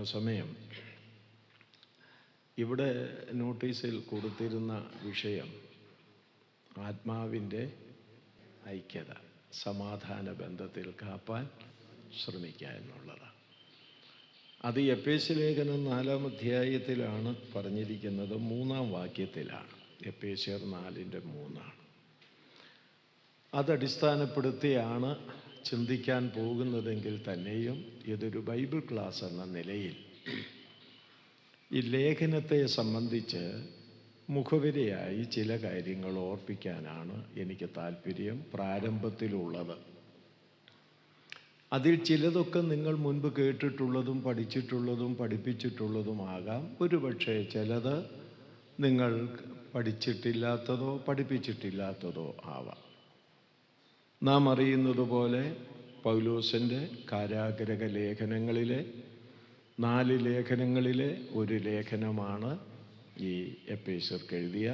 അല്പസമയം ഇവിടെ നോട്ടീസിൽ കൊടുത്തിരുന്ന വിഷയം ആത്മാവിൻ്റെ ഐക്യത, സമാധാന ബന്ധത്തിൽ കാപ്പാൻ ശ്രമിക്കുക എന്നുള്ളതാണ്. അത് എഫേസ്യ ലേഖനം 4-ാം അധ്യായത്തിലാണ് പറഞ്ഞിരിക്കുന്നത്, 3-ാം വാക്യത്തിലാണ്. എഫേസ്യർ 4:3 അതടിസ്ഥാനപ്പെടുത്തിയാണ് ചിന്തിക്കാൻ പോകുന്നതെങ്കിൽ തന്നെയും ഇതൊരു ബൈബിൾ ക്ലാസ് എന്ന നിലയിൽ ഈ ലേഖനത്തെ സംബന്ധിച്ച് മുഖവിരയായി ചില കാര്യങ്ങൾ ഓർപ്പിക്കാനാണ് എനിക്ക് താല്പര്യം പ്രാരംഭത്തിലുള്ളത്. അതിൽ ചിലതൊക്കെ നിങ്ങൾ മുൻപ് കേട്ടിട്ടുള്ളതും പഠിച്ചിട്ടുള്ളതും പഠിപ്പിച്ചിട്ടുള്ളതുമാകാം. ഒരുപക്ഷെ ചിലത് നിങ്ങൾ പഠിച്ചിട്ടില്ലാത്തതോ പഠിപ്പിച്ചിട്ടില്ലാത്തതോ ആവാം. നാം അറിയുന്നത് പോലെ പൗലോസിൻ്റെ കാരാഗ്രഹ ലേഖനങ്ങളിലെ 4 ലേഖനങ്ങളിലെ ഒരു ലേഖനമാണ് ഈ എഫേസ്യർക്ക് എഴുതിയ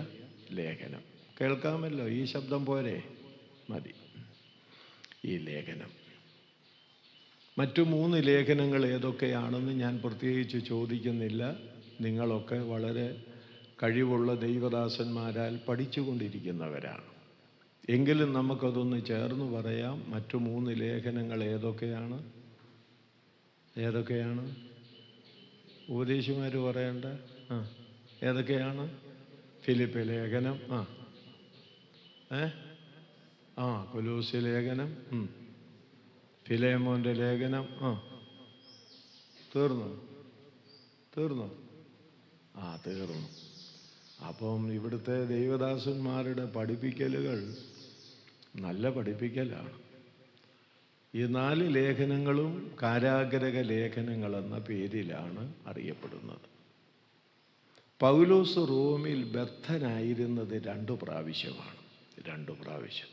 ലേഖനം. കേൾക്കാമല്ലോ, ഈ ശബ്ദം പോരെ? മതി. ഈ ലേഖനം മറ്റു 3 ലേഖനങ്ങൾ ഏതൊക്കെയാണെന്ന് ഞാൻ പ്രത്യേകിച്ച് ചോദിക്കുന്നില്ല. നിങ്ങളൊക്കെ വളരെ കഴിവുള്ള ദൈവദാസന്മാരാൽ പഠിച്ചുകൊണ്ടിരിക്കുന്നവരാണ്. എങ്കിലും നമുക്കതൊന്ന് ചേർന്ന് പറയാം. മറ്റു 3 ലേഖനങ്ങൾ ഏതൊക്കെയാണ്? ഉപദേശിമാർ പറയേണ്ട ഏതൊക്കെയാണ്? ഫിലിപ്പ് ലേഖനം, കൊലോസ്യ ലേഖനം, ഫിലേമോൻ്റെ ലേഖനം. തീർന്നു. തീർന്നു. അപ്പം ഇവിടുത്തെ ദൈവദാസന്മാരുടെ പഠിപ്പിക്കലുകൾ നല്ല പഠിപ്പിക്കലാണ്. ഈ 4 ലേഖനങ്ങളും കാരാഗ്രഹ ലേഖനങ്ങൾ എന്ന പേരിലാണ് അറിയപ്പെടുന്നത്. പൗലോസ് റോമിൽ ബദ്ധനായിരുന്നത് 2 പ്രാവശ്യമാണ്. 2 പ്രാവശ്യം.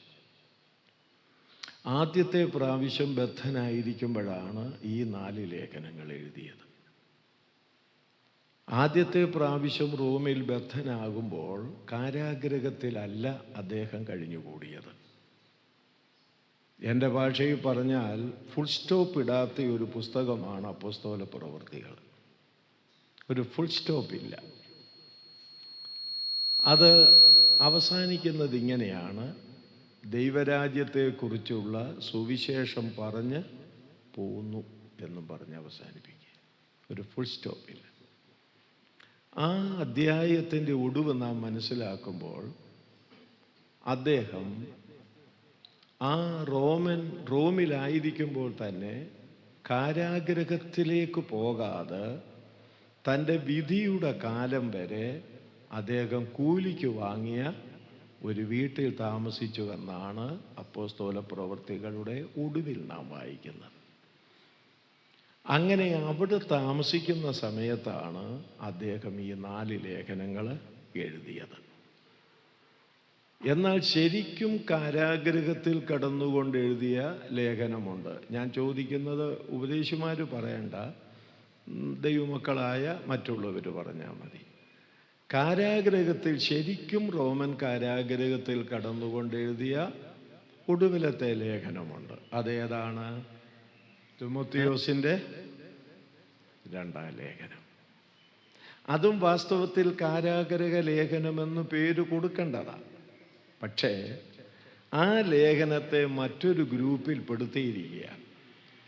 ആദ്യത്തെ പ്രാവശ്യം ബദ്ധനായിരിക്കുമ്പോഴാണ് ഈ 4 ലേഖനങ്ങൾ എഴുതിയത്. ആദ്യത്തെ പ്രാവശ്യം റോമിൽ ബദ്ധനാകുമ്പോൾ കാരാഗ്രഹത്തിലല്ല അദ്ദേഹം കഴിഞ്ഞുകൂടിയത്. എൻ്റെ ഭാഷയിൽ പറഞ്ഞാൽ ഫുൾ സ്റ്റോപ്പ് ഇടാത്ത ഒരു പുസ്തകമാണ് അപ്പോസ്തല പ്രവൃത്തികൾ. ഒരു ഫുൾ സ്റ്റോപ്പില്ല. അത് അവസാനിക്കുന്നത് ഇങ്ങനെയാണ്: ദൈവരാജ്യത്തെക്കുറിച്ചുള്ള സുവിശേഷം പറഞ്ഞ് പോന്നു എന്നും പറഞ്ഞ് അവസാനിപ്പിക്കുക. ഒരു ഫുൾ സ്റ്റോപ്പില്ല. ആ അധ്യായത്തിൻ്റെ ഒടുവ് നാം മനസ്സിലാക്കുമ്പോൾ അദ്ദേഹം റോമിലായിരിക്കുമ്പോൾ തന്നെ കാരാഗ്രഹത്തിലേക്ക് പോകാതെ തൻ്റെ വിധിയുടെ കാലം വരെ അദ്ദേഹം കൂലിക്ക് വാങ്ങിയ ഒരു വീട്ടിൽ താമസിച്ചു എന്നാണ് അപ്പോസ്തല പ്രവൃത്തികളുടെ ഒടുവിൽ നാം വായിക്കുന്നത്. അങ്ങനെ അവിടെ താമസിക്കുന്ന സമയത്താണ് അദ്ദേഹം ഈ 4 ലേഖനങ്ങൾ എഴുതിയത്. എന്നാൽ ശരിക്കും കാരാഗ്രഹത്തിൽ കടന്നുകൊണ്ട് എഴുതിയ ലേഖനമുണ്ട്. ഞാൻ ചോദിക്കുന്നത് ഉപദേശിമാർ പറയണ്ട, ദൈവമക്കളായ മറ്റുള്ളവർ പറഞ്ഞാൽ മതി. കാരാഗ്രഹത്തിൽ ശരിക്കും റോമൻ കാരാഗ്രഹത്തിൽ കടന്നുകൊണ്ട് എഴുതിയ ഒടുവിലത്തെ ലേഖനമുണ്ട്. അതേതാണ്? തിമോത്തിയോസിൻ്റെ 2-ാം ലേഖനം. അതും വാസ്തവത്തിൽ കാരാഗ്രഹ ലേഖനമെന്ന് പേര് കൊടുക്കേണ്ടതാണ്. പക്ഷേ ആ ലേഖനത്തെ മറ്റൊരു ഗ്രൂപ്പിൽ പെടുത്തിയിരിക്കുക.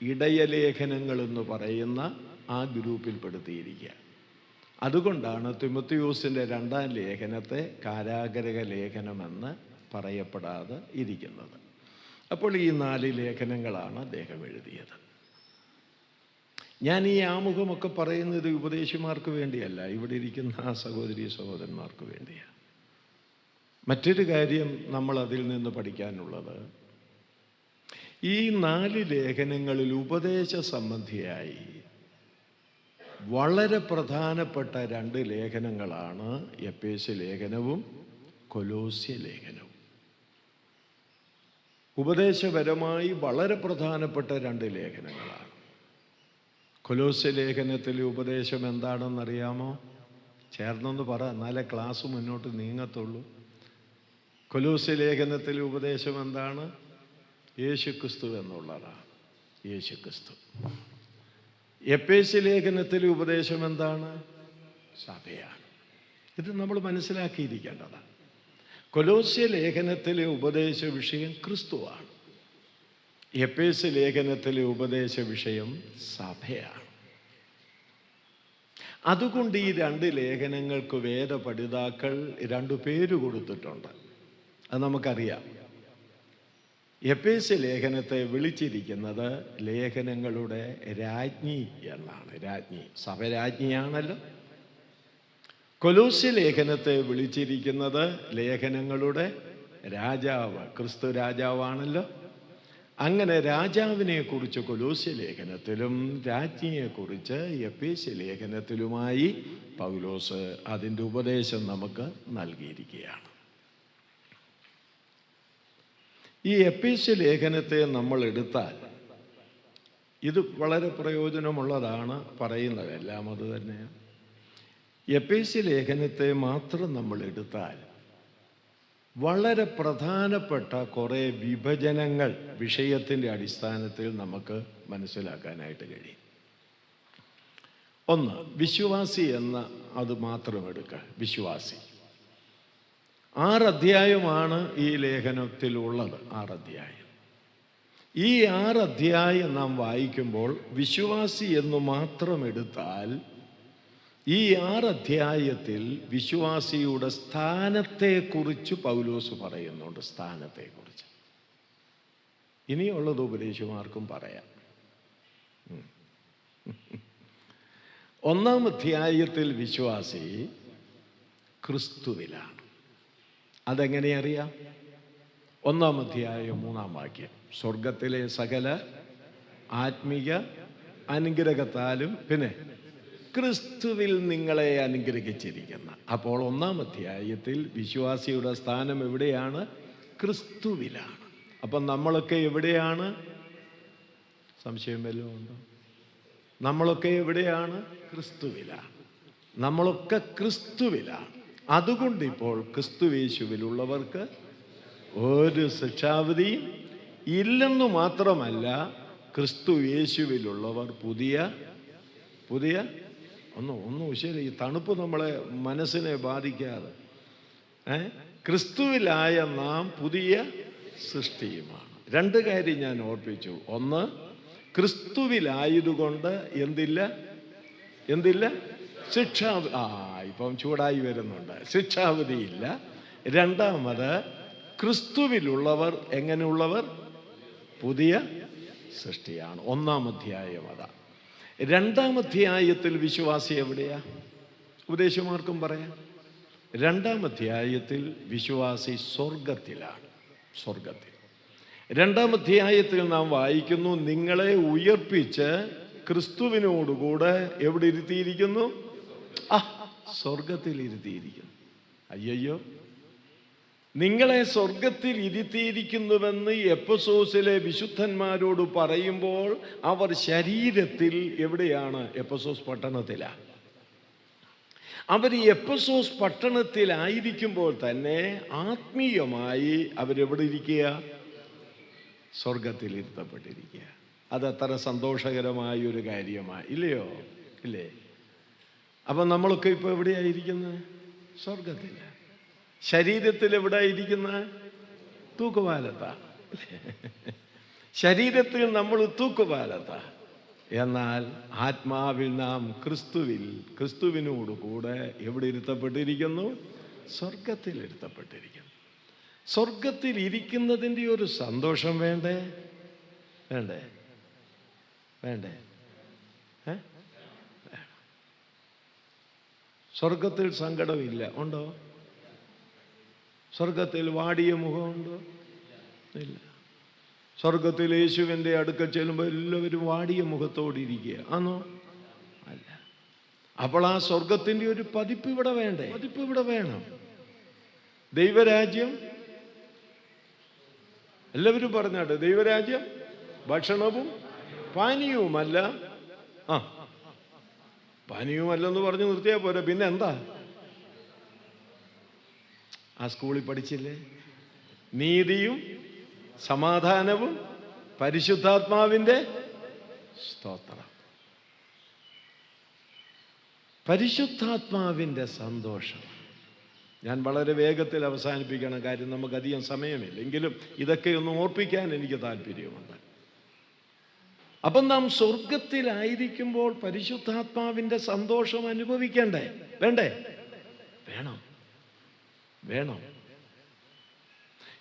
ഇടയലേഖനങ്ങളെന്ന് പറയുന്ന ആ ഗ്രൂപ്പിൽ പെടുത്തിയിരിക്കുക. അതുകൊണ്ടാണ് തിമോത്തിയോസിൻ്റെ 2-ാം ലേഖനത്തെ കാരാഗ്രഹ ലേഖനമെന്ന് പറയപ്പെടാതെ ഇരിക്കുന്നത്. അപ്പോൾ ഈ 4 ലേഖനങ്ങളാണ് അദ്ദേഹം എഴുതിയത്. ഞാൻ ഈ ആമുഖമൊക്കെ പറയുന്നത് ഉപദേശിമാർക്ക് വേണ്ടിയല്ല, ഇവിടെ ഇരിക്കുന്ന സഹോദരീ സഹോദരന്മാർക്ക് വേണ്ടിയാണ്. മറ്റൊരു കാര്യം നമ്മൾ അതിൽ നിന്ന് പഠിക്കാനുള്ളത്, ഈ 4 ലേഖനങ്ങളിൽ ഉപദേശ സംബന്ധിയായി വളരെ പ്രധാനപ്പെട്ട 2 ലേഖനങ്ങളാണ് എഫേസ്യ ലേഖനവും കൊലോസ്യ ലേഖനവും. ഉപദേശപരമായി വളരെ പ്രധാനപ്പെട്ട 2 ലേഖനങ്ങളാണ്. കൊലോസ്യ ലേഖനത്തിലെ ഉപദേശം എന്താണെന്നറിയാമോ? ചേർന്നൊന്ന് പറ, എന്നാലേ ക്ലാസ് മുന്നോട്ട് നീങ്ങത്തുള്ളൂ. കൊലോസ്യ ലേഖനത്തിലെ ഉപദേശം എന്താണ്? യേശുക്രിസ്തു എന്നുള്ളതാണ്. യേശുക്രിസ്തു. എഫേസ്യ ലേഖനത്തിലെ ഉപദേശം എന്താണ്? സഭയാണ്. ഇത് നമ്മൾ മനസ്സിലാക്കിയിരിക്കേണ്ടതാണ്. കൊലോസ്യ ലേഖനത്തിലെ ഉപദേശ വിഷയം ക്രിസ്തുവാണ്. എഫേസ്യ ലേഖനത്തിലെ ഉപദേശ വിഷയം സഭയാണ്. അതുകൊണ്ട് ഈ രണ്ട് ലേഖനങ്ങൾക്ക് വേദപഠിതാക്കൾ രണ്ട് പേര് കൊടുത്തിട്ടുണ്ട്. അത് നമുക്കറിയാം. എഫേസ്യ ലേഖനത്തെ വിളിച്ചിരിക്കുന്നത് ലേഖനങ്ങളുടെ രാജ്ഞി എന്നാണ്. രാജ്ഞി, സഭ രാജ്ഞിയാണല്ലോ. കൊലോസ്യ ലേഖനത്തെ വിളിച്ചിരിക്കുന്നത് ലേഖനങ്ങളുടെ രാജാവ്, ക്രിസ്തു രാജാവാണല്ലോ. അങ്ങനെ രാജാവിനെ കുറിച്ച് കൊലോസ്യ ലേഖനത്തിലും രാജ്ഞിയെക്കുറിച്ച് എഫേസ്യ ലേഖനത്തിലുമായി പൗലോസ് അതിൻ്റെ ഉപദേശം നമുക്ക് നൽകിയിരിക്കുകയാണ്. ഈ എഫേസ്യ ലേഖനത്തെ നമ്മൾ എടുത്താൽ ഇത് വളരെ പ്രയോജനമുള്ളതാണ്. പറയുന്നത് എല്ലാം അത് തന്നെയാണ്. എഫേസ്യ ലേഖനത്തെ മാത്രം നമ്മൾ എടുത്താൽ വളരെ പ്രധാനപ്പെട്ട കുറേ വിഭജനങ്ങൾ വിഷയത്തിൻ്റെ അടിസ്ഥാനത്തിൽ നമുക്ക് മനസ്സിലാക്കാനായിട്ട് കഴിയും. ഒന്ന്, വിശ്വാസി എന്ന അത് മാത്രം എടുക്കുക. വിശ്വാസി 6 അധ്യായമാണ് ഈ ലേഖനത്തിലുള്ളത്. 6 അധ്യായം. ഈ 6 അധ്യായം നാം വായിക്കുമ്പോൾ വിശ്വാസി എന്ന് മാത്രം എടുത്താൽ ഈ 6 അധ്യായത്തിൽ വിശ്വാസിയുടെ സ്ഥാനത്തെക്കുറിച്ച് പൗലോസ് പറയുന്നുണ്ട്. സ്ഥാനത്തെക്കുറിച്ച് ഇനിയുള്ളത് ഉപദേശമാർക്കും പറയാം. 1-ാം അധ്യായത്തിൽ വിശ്വാസി ക്രിസ്തുവിലാണ്. അതെങ്ങനെ അറിയാം? 1-ാം അധ്യായം 3-ാം വാക്യം, സ്വർഗത്തിലെ സകല ആത്മീക അനുഗ്രഹത്താലും പിന്നെ ക്രിസ്തുവിൽ നിങ്ങളെ അനുഗ്രഹിച്ചിരിക്കുന്ന. അപ്പോൾ 1-ാം അധ്യായത്തിൽ വിശ്വാസിയുടെ സ്ഥാനം എവിടെയാണ്? ക്രിസ്തുവിലാണ്. അപ്പം നമ്മളൊക്കെ എവിടെയാണ്? സംശയം വല്ലതും ഉണ്ടോ? നമ്മളൊക്കെ എവിടെയാണ്? ക്രിസ്തുവിലാണ്. നമ്മളൊക്കെ ക്രിസ്തുവിലാണ്. അതുകൊണ്ട് ഇപ്പോൾ ക്രിസ്തുയേശുവിലുള്ളവർക്ക് ഒരു ശിക്ഷാവിധിയും ഇല്ലെന്നു മാത്രമല്ല, ക്രിസ്തുയേശുവിലുള്ളവർ പുതിയ ഒന്നും ശരി, ഈ തണുപ്പ് നമ്മളെ മനസ്സിനെ ബാധിക്കാതെ, ക്രിസ്തുവിലായ നാം പുതിയ സൃഷ്ടിയുമാണ്. 2 കാര്യം ഞാൻ ഓർപ്പിച്ചു. ഒന്ന്, ക്രിസ്തുവിലായതുകൊണ്ട് എന്തില്ല ഇപ്പം ചൂടായി വരുന്നുണ്ട്, ശിക്ഷാവിധിയില്ല. രണ്ടാമത്, ക്രിസ്തുവിലുള്ളവർ എങ്ങനെയുള്ളവർ? പുതിയ സൃഷ്ടിയാണ്. 1-ാം അധ്യായം അതാ. 2-ാം അധ്യായത്തിൽ വിശ്വാസി എവിടെയാ? ഉപദേശമാർക്കും പറയാം. 2-ാം അധ്യായത്തിൽ വിശ്വാസി സ്വർഗത്തിലാണ്. സ്വർഗത്തിൽ 2-ാം അധ്യായത്തിൽ നാം വായിക്കുന്നു, നിങ്ങളെ ഉയർപ്പിച്ച് ക്രിസ്തുവിനോടുകൂടെ എവിടെ ഇരുത്തിയിരിക്കുന്നു? സ്വർഗത്തിൽ ഇരുത്തിയിരിക്കുന്നു. അയ്യോ, നിങ്ങളെ സ്വർഗത്തിൽ ഇരുത്തിയിരിക്കുന്നുവെന്ന് എഫെസോസിലെ വിശുദ്ധന്മാരോട് പറയുമ്പോൾ അവർ ശരീരത്തിൽ എവിടെയാണ്? എഫെസോസ് പട്ടണത്തിലാണ്. അവർ ഈ എഫെസോസ് പട്ടണത്തിലായിരിക്കുമ്പോൾ തന്നെ ആത്മീയമായി അവരെവിടെ ഇരിക്കുക? സ്വർഗത്തിൽ ഇരുത്തപ്പെട്ടിരിക്കുക. അതത്ര സന്തോഷകരമായൊരു കാര്യമാണ്, ഇല്ലയോ? ഇല്ലേ? അപ്പം നമ്മളൊക്കെ ഇപ്പോൾ എവിടെയായിരിക്കുന്നത്? സ്വർഗത്തിൽ. ശരീരത്തിൽ എവിടെ ഇരിക്കുന്നത്? തൂക്കുപാലത്താ. ശരീരത്തിൽ നമ്മൾ തൂക്കുപാലത്താ. എന്നാൽ ആത്മാവിൽ നാം ക്രിസ്തുവിനോട് കൂടെ എവിടെ ഇരുത്തപ്പെട്ടിരിക്കുന്നു? സ്വർഗത്തിൽ ഇരുത്തപ്പെട്ടിരിക്കുന്നു. സ്വർഗത്തിൽ ഇരിക്കുന്നതിൻ്റെ ഒരു സന്തോഷം വേണ്ടേ? സ്വർഗത്തിൽ സങ്കടമില്ല, ഉണ്ടോ? സ്വർഗത്തിൽ വാടിയ മുഖമുണ്ടോ? ഇല്ല. സ്വർഗത്തിൽ യേശുവിൻ്റെ അടുക്കൽ ചെല്ലുമ്പോൾ എല്ലാവരും വാടിയ മുഖത്തോടിരിക്കുക ആണോ? അല്ല. അപ്പോൾ ആ സ്വർഗത്തിൻ്റെ ഒരു പതിപ്പ് ഇവിടെ വേണ്ടേ? പതിപ്പ് ഇവിടെ വേണം. ദൈവരാജ്യം, എല്ലാവരും പറഞ്ഞാട്ടെ, ദൈവരാജ്യം ഭക്ഷണവും പാനീയവുമല്ല. പാനീയവുമല്ലെന്ന് പറഞ്ഞ് നിർത്തിയാൽ പോരാ, പിന്നെ എന്താ? ആ സ്കൂളിൽ പഠിച്ചില്ലേ? നീതിയും സമാധാനവും പരിശുദ്ധാത്മാവിൻ്റെ സ്തോത്രം. പരിശുദ്ധാത്മാവിൻ്റെ സന്തോഷം. ഞാൻ വളരെ വേഗത്തിൽ അവസാനിപ്പിക്കണം, കാര്യം നമുക്കധികം സമയമില്ല. എങ്കിലും ഇതൊക്കെ ഒന്ന് ഓർപ്പിക്കാൻ എനിക്ക് താല്പര്യമുണ്ട്. അപ്പം നാം സ്വർഗത്തിലായിരിക്കുമ്പോൾ പരിശുദ്ധാത്മാവിൻ്റെ സന്തോഷം അനുഭവിക്കണ്ടേ? വേണ്ടേ? വേണം, വേണം.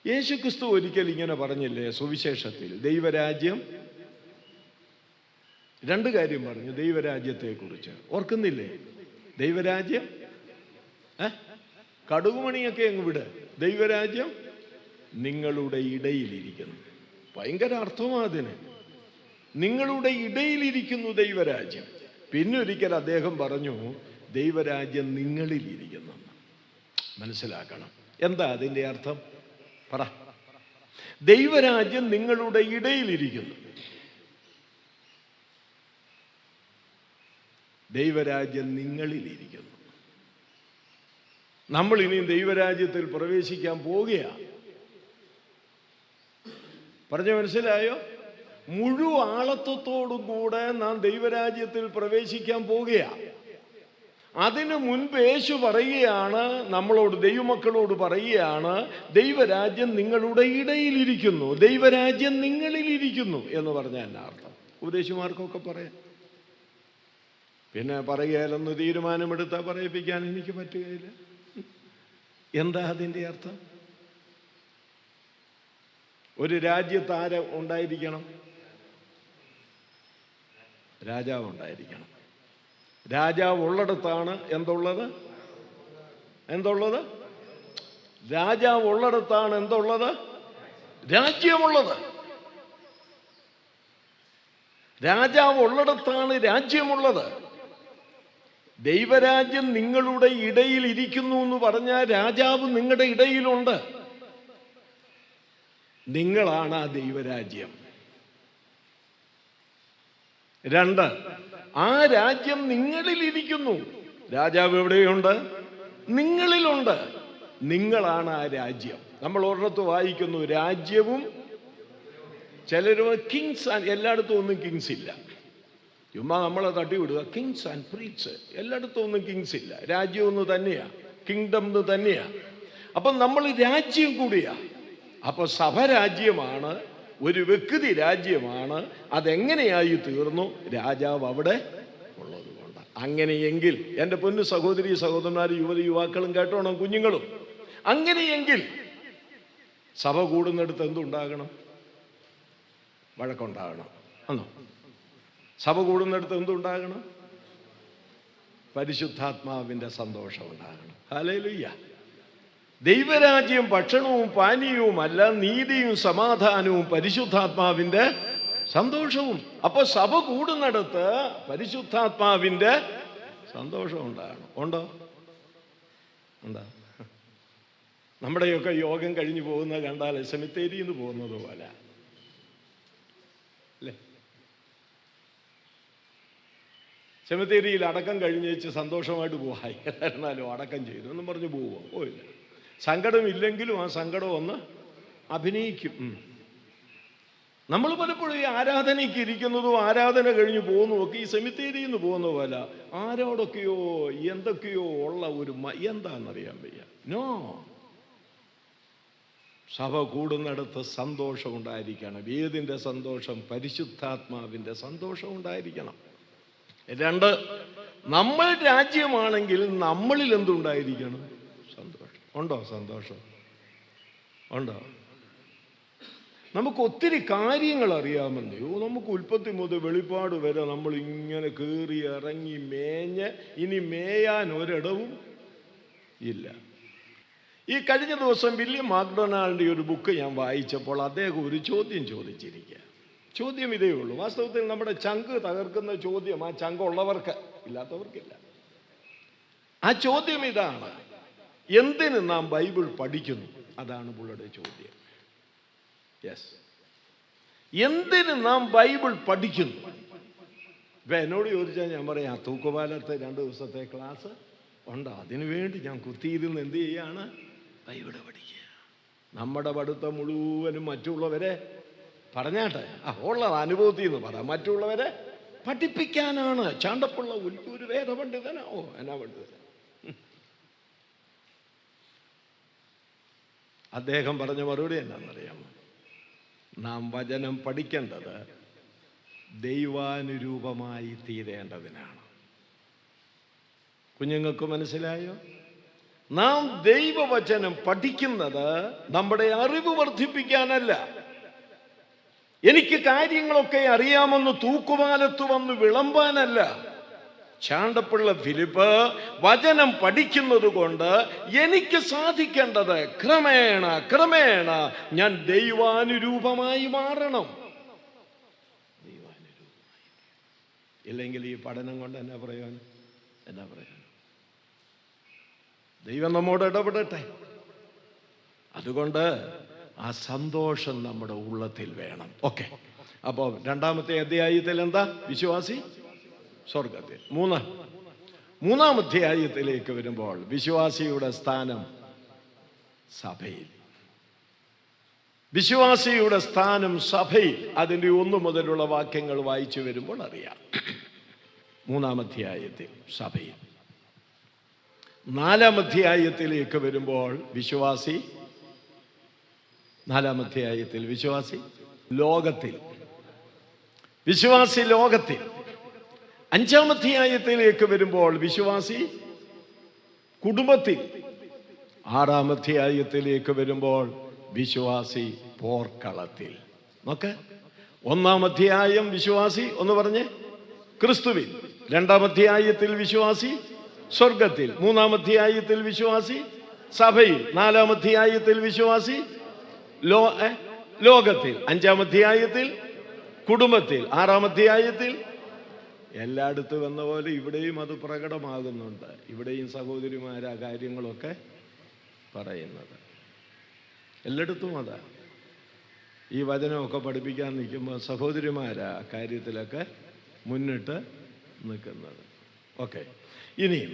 യേശുക്രിസ്തു ഒരിക്കൽ ഇങ്ങനെ പറഞ്ഞില്ലേ സുവിശേഷത്തിൽ? ദൈവരാജ്യം, രണ്ട് കാര്യം പറഞ്ഞു ദൈവരാജ്യത്തെക്കുറിച്ച്, ഓർക്കുന്നില്ലേ? ദൈവരാജ്യം, കടുകുമണിയൊക്കെ അങ്ങ് വിട്. ദൈവരാജ്യം നിങ്ങളുടെ ഇടയിലിരിക്കുന്നു. ഭയങ്കര അർത്ഥമാണ് അതിന്. നിങ്ങളുടെ ഇടയിലിരിക്കുന്നു ദൈവരാജ്യം. പിന്നൊരിക്കൽ അദ്ദേഹം പറഞ്ഞു ദൈവരാജ്യം നിങ്ങളിലിരിക്കുന്നു. മനസ്സിലാക്കണം. എന്താ അതിൻ്റെ അർത്ഥം? പറ. ദൈവരാജ്യം നിങ്ങളുടെ ഇടയിലിരിക്കുന്നു. ദൈവരാജ്യം നിങ്ങളിലിരിക്കുന്നു. നമ്മൾ ഇനിയും ദൈവരാജ്യത്തിൽ പ്രവേശിക്കാൻ പോവുകയാണ്. പറഞ്ഞു മനസ്സിലായോ? മുഴുവാളത്വത്തോടും കൂടെ നാം ദൈവരാജ്യത്തിൽ പ്രവേശിക്കാൻ പോവുകയാണ്. അതിനു മുൻപ് യേശു പറയുകയാണ് നമ്മളോട്, ദൈവമക്കളോട് പറയുകയാണ്, ദൈവരാജ്യം നിങ്ങളുടെ ഇടയിലിരിക്കുന്നു, ദൈവരാജ്യം നിങ്ങളിലിരിക്കുന്നു എന്ന് പറഞ്ഞാൽ എന്നാ അർത്ഥം? ഉപദേശിമാർക്കൊക്കെ പറയാം. പിന്നെ പറയുകയില്ലെന്ന് തീരുമാനമെടുത്താൽ പറയിപ്പിക്കാൻ എനിക്ക് പറ്റുകയില്ല. എന്താ അതിൻ്റെ അർത്ഥം? ഒരു രാജ്യത്ത് ആര് ഉണ്ടായിരിക്കണം? രാജാവ് ഉണ്ടായിരിക്കണം. രാജാവ് ഉള്ളിടത്താണ് എന്തുള്ളത്? എന്തുള്ളത്? രാജാവ് ഉള്ളിടത്താണ് എന്തുള്ളത്? രാജ്യമുള്ളത്. രാജാവ് ഉള്ളിടത്താണ് രാജ്യമുള്ളത്. ദൈവരാജ്യം നിങ്ങളുടെ ഇടയിൽ ഇരിക്കുന്നു എന്ന് പറഞ്ഞാൽ രാജാവ് നിങ്ങളുടെ ഇടയിലുണ്ട്. നിങ്ങളാണ് ആ ദൈവരാജ്യം. രണ്ട്, ആ രാജ്യം നിങ്ങളിലിരിക്കുന്നു. രാജാവ് എവിടെയുണ്ട്? നിങ്ങളിലുണ്ട്. നിങ്ങളാണ് ആ രാജ്യം. നമ്മൾ ഒരിടത്ത് വായിക്കുന്നു രാജ്യവും, ചിലർ കിങ്സ് ആൻഡ്, എല്ലായിടത്തും ഒന്നും കിങ്സ് ഇല്ല. ചുമ്മാ നമ്മളെ തട്ടിവിടുക. കിങ്സ് ആൻഡ് പ്രീറ്റ്സ്, എല്ലായിടത്തും ഒന്നും കിങ്സ് ഇല്ല. രാജ്യം ഒന്ന് തന്നെയാ, കിങ്ഡം എന്ന് തന്നെയാ. അപ്പം നമ്മൾ രാജ്യം കൂടിയാ. അപ്പൊ സഭ രാജ്യമാണ്, ഒരു വ്യക്തി രാജ്യമാണ്. അതെങ്ങനെയായി തീർന്നു? രാജാവ് അവിടെ ഉള്ളത് കൊണ്ട്. അങ്ങനെയെങ്കിൽ എൻ്റെ പൊന്നു സഹോദരി സഹോദരന്മാർ, യുവാക്കളും കേട്ടോണം, കുഞ്ഞുങ്ങളും, അങ്ങനെയെങ്കിൽ സഭ കൂടുന്നിടത്ത് എന്തുണ്ടാകണം? വഴക്കുണ്ടാകണം. ആണോ? സഭ കൂടുന്നിടത്ത് എന്തുണ്ടാകണം? പരിശുദ്ധാത്മാവിൻ്റെ സന്തോഷം ഉണ്ടാകണം. ഹല്ലേലൂയ. ദൈവരാജ്യം ഭക്ഷണവും പാനീയവുമല്ല, നീതിയും സമാധാനവും പരിശുദ്ധാത്മാവിൻ്റെ സന്തോഷവും. അപ്പോൾ സഭ കൂടുന്നിടത്ത് പരിശുദ്ധാത്മാവിൻ്റെ സന്തോഷം ഉണ്ടാകണം. ഉണ്ടോ? എന്താ? നമ്മുടെയൊക്കെ യോഗം കഴിഞ്ഞു പോകുന്നത് കണ്ടാൽ സെമിത്തേരിയിൽ നിന്ന് പോകുന്നത് പോലെ അല്ലേ? സെമിത്തേരിയിൽ അടക്കം കഴിഞ്ഞേച്ച് സന്തോഷമായിട്ട് പോവായി, എന്നാലും അടക്കം ചെയ്തു എന്നും പറഞ്ഞ് പോവുക. പോയില്ല. സങ്കടമില്ലെങ്കിലും ആ സങ്കടം ഒന്ന് അഭിനയിക്കും. നമ്മൾ പലപ്പോഴും ഈ ആരാധനയ്ക്ക് ഇരിക്കുന്നതും ആരാധന കഴിഞ്ഞ് പോകുന്നതുമൊക്കെ ഈ സെമിത്തേരിയിൽ നിന്ന് പോകുന്ന പോലെ ആരോടൊക്കെയോ എന്തൊക്കെയോ ഉള്ള ഒരു എന്താണെന്നറിയാൻ വയ്യ. നോ, സഭ കൂടുന്നിടത്ത് സന്തോഷം ഉണ്ടായിരിക്കണം. ഏതിൻ്റെ സന്തോഷം? പരിശുദ്ധാത്മാവിൻ്റെ സന്തോഷം ഉണ്ടായിരിക്കണം. രണ്ട്, നമ്മൾ രാജ്യമാണെങ്കിൽ നമ്മളിൽ എന്തുണ്ടായിരിക്കണം? സന്തോഷം. ഉണ്ടോ? സന്തോഷം ഉണ്ടോ? നമുക്ക് ഒത്തിരി കാര്യങ്ങൾ അറിയാമെന്നോ. നമുക്ക് ഉൽപ്പത്തി മുതൽ വെളിപ്പാട് വരെ നമ്മൾ ഇങ്ങനെ കയറി ഇറങ്ങി മേഞ്ഞ് ഇനി മേയാൻ ഒരിടവും ഇല്ല. ഈ കഴിഞ്ഞ ദിവസം വില്യം മാക്ഡൊണാൾഡിൻ്റെ ഒരു ബുക്ക് ഞാൻ വായിച്ചപ്പോൾ അദ്ദേഹം ഒരു ചോദ്യം ചോദിച്ചിരിക്കുക. ചോദ്യം ഇതേ ഉള്ളൂ. വാസ്തവത്തിൽ നമ്മുടെ ചങ്ക് തകർക്കുന്ന ചോദ്യം, ആ ചങ്കുള്ളവർക്ക്, ഇല്ലാത്തവർക്കില്ല. ആ ചോദ്യം ഇതാണ്: എന്തിന് നാം ബൈബിൾ പഠിക്കുന്നു? അതാണ് പുള്ളിയുടെ ചോദ്യം. യെസ്, എന്തിന് നാം ബൈബിൾ പഠിക്കുന്നു? ഇപ്പം എന്നോട് ചോദിച്ചാൽ ഞാൻ പറയാം, തൂക്കുപാലത്തെ 2 ദിവസത്തെ ക്ലാസ് ഉണ്ട്, അതിനു വേണ്ടി ഞാൻ കുത്തിയിരുന്ന് എന്ത് ചെയ്യാണ്? ബൈബിൾ പഠിക്കുക. നമ്മുടെ പഠിത്തം മുഴുവനും മറ്റുള്ളവരെ പറഞ്ഞാട്ടെ, ഉള്ളത് അനുഭവത്തിൽ നിന്ന് പറ, മറ്റുള്ളവരെ പഠിപ്പിക്കാനാണ്. ചാണ്ടപ്പുള്ള ഒരു വേദപണ്ഡിതനാവോ? എന്നാ പണ്ഡിതൻ? അദ്ദേഹം പറഞ്ഞ മറുപടി എന്നാണെന്നറിയാമോ? നാം വചനം പഠിക്കേണ്ടത് ദൈവാനുരൂപമായി തീരേണ്ടതിനാണ്. കുഞ്ഞുങ്ങൾക്ക് മനസ്സിലായോ? നാം ദൈവവചനം പഠിക്കുന്നത് നമ്മുടെ അറിവ് വർദ്ധിപ്പിക്കാനല്ല. എനിക്ക് കാര്യങ്ങളൊക്കെ അറിയാമെന്ന് തൂക്കുപാലത്ത് വന്ന് വിളമ്പാനല്ല. ചാണ്ടപ്പിള്ള ഫിലിപ്പ് വചനം പഠിക്കുന്നത് കൊണ്ട് എനിക്ക് സാധിക്കേണ്ടത് ക്രമേണ ക്രമേണ ഞാൻ ദൈവാനുരൂപമായി മാറണം. ഇല്ലെങ്കിൽ ഈ പഠനം കൊണ്ട് എന്നാ പ്രയോജനം? എന്നാ പ്രയോജനം? ദൈവം നമ്മോട് ഇടപെടട്ടെ. അതുകൊണ്ട് ആ സന്തോഷം നമ്മുടെ ഉള്ളത്തിൽ വേണം. ഓക്കെ, അപ്പോൾ രണ്ടാമത്തെ അധ്യായത്തിൽ എന്താ? വിശ്വാസി സ്വർഗത്തിൽ. മൂന്നാം അധ്യായത്തിലേക്ക് വരുമ്പോൾ വിശ്വാസിയുടെ സ്ഥാനം സഭയിൽ. വിശ്വാസിയുടെ സ്ഥാനം സഭയിൽ. അതിൻ്റെ 1 മുതലുള്ള വാക്യങ്ങൾ വായിച്ചു വരുമ്പോൾ അറിയാം. 3-ാം അധ്യായത്തിൽ സഭയിൽ. 4-ാം അധ്യായത്തിലേക്ക് വരുമ്പോൾ വിശ്വാസി 4-ാം അധ്യായത്തിൽ വിശ്വാസി ലോകത്തിൽ. വിശ്വാസി ലോകത്തിൽ. 5-ാം അധ്യായത്തിലേക്ക് വരുമ്പോൾ വിശ്വാസി കുടുംബത്തിൽ. 6-ാം അധ്യായത്തിലേക്ക് വരുമ്പോൾ വിശ്വാസി പോർക്കളത്തിൽ. നോക്ക്, 1-ാം അധ്യായം വിശ്വാസി ഒന്ന് പറഞ്ഞേ ക്രിസ്തുവിൽ. 2-ാം അധ്യായത്തിൽ വിശ്വാസി സ്വർഗത്തിൽ. 3-ാം അധ്യായത്തിൽ വിശ്വാസി സഭയിൽ. 4-ാം അധ്യായത്തിൽ വിശ്വാസി ലോകത്തിൽ. 5-ാം അധ്യായത്തിൽ കുടുംബത്തിൽ. 6-ാം അധ്യായത്തിൽ എല്ലായിടത്തും എന്ന പോലെ ഇവിടെയും അത് പ്രകടമാകുന്നുണ്ട്. ഇവിടെയും സഹോദരിമാരാ കാര്യങ്ങളൊക്കെ പറയുന്നത്. എല്ലായിടത്തും അതാ. ഈ വചനമൊക്കെ പഠിപ്പിക്കാൻ നിൽക്കുമ്പോൾ സഹോദരിമാരാ കാര്യത്തിലൊക്കെ മുന്നിട്ട് നിൽക്കുന്നത്. ഓക്കെ, ഇനിയും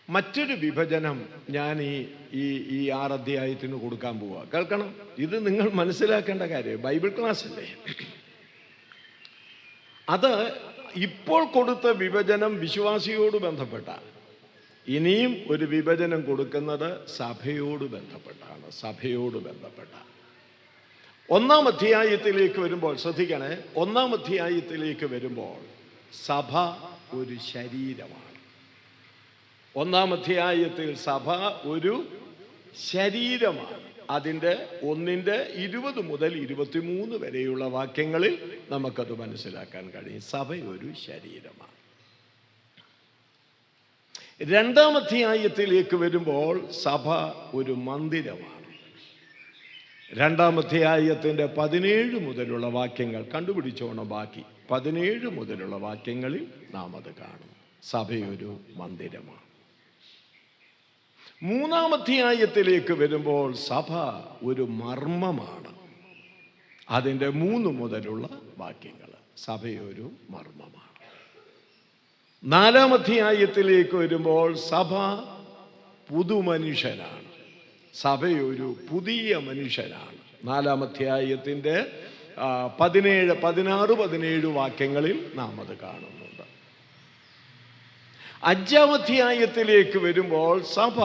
മറ്റൊരു വിഭജനം ഞാൻ ഈ 6 അധ്യായത്തിന് കൊടുക്കാൻ പോവുക. കേൾക്കണം, ഇത് നിങ്ങൾ മനസ്സിലാക്കേണ്ട കാര്യം. ബൈബിൾ ക്ലാസ് അല്ലേ അത്? ഇപ്പോൾ കൊടുത്ത വിഭജനം വിശ്വാസിയോട് ബന്ധപ്പെട്ട. ഇനിയും ഒരു വിഭജനം കൊടുക്കുന്നത് സഭയോട് ബന്ധപ്പെട്ടാണ്. സഭയോട് ബന്ധപ്പെട്ട 1-ാം അധ്യായത്തിലേക്ക് വരുമ്പോൾ ശ്രദ്ധിക്കണേ. 1-ാം അധ്യായത്തിലേക്ക് വരുമ്പോൾ സഭ ഒരു ശരീരമാണ്. 1-ാം അധ്യായത്തിൽ സഭ ഒരു ശരീരമാണ്. അതിൻ്റെ 1-20 മുതൽ 23 വരെയുള്ള വാക്യങ്ങളിൽ നമുക്കത് മനസ്സിലാക്കാൻ കഴിയും. സഭ ഒരു ശരീരമാണ്. 2-ാം അധ്യായത്തിലേക്ക് വരുമ്പോൾ സഭ ഒരു മന്ദിരമാണ്. 2-ാം അധ്യായത്തിൻ്റെ 17 മുതലുള്ള വാക്യങ്ങൾ കണ്ടുപിടിച്ചോണം. ബാക്കി 17 മുതലുള്ള വാക്യങ്ങളിൽ നാം അത് കാണും. സഭയൊരു മന്ദിരമാണ്. 3-ാം അധ്യായത്തിലേക്ക് വരുമ്പോൾ സഭ ഒരു മർമ്മമാണ്. അതിൻ്റെ 3 മുതലുള്ള വാക്യങ്ങൾ. സഭയൊരു മർമ്മമാണ്. 4-ാം അധ്യായത്തിലേക്ക് വരുമ്പോൾ സഭ പുതുമനുഷ്യനാണ്. സഭയൊരു പുതിയ മനുഷ്യനാണ്. 4-ാം അധ്യായത്തിൻ്റെ 16-17 വാക്യങ്ങളിൽ നാം അത് കാണുന്നുണ്ട്. 5-ാം അധ്യായത്തിലേക്ക് വരുമ്പോൾ സഭ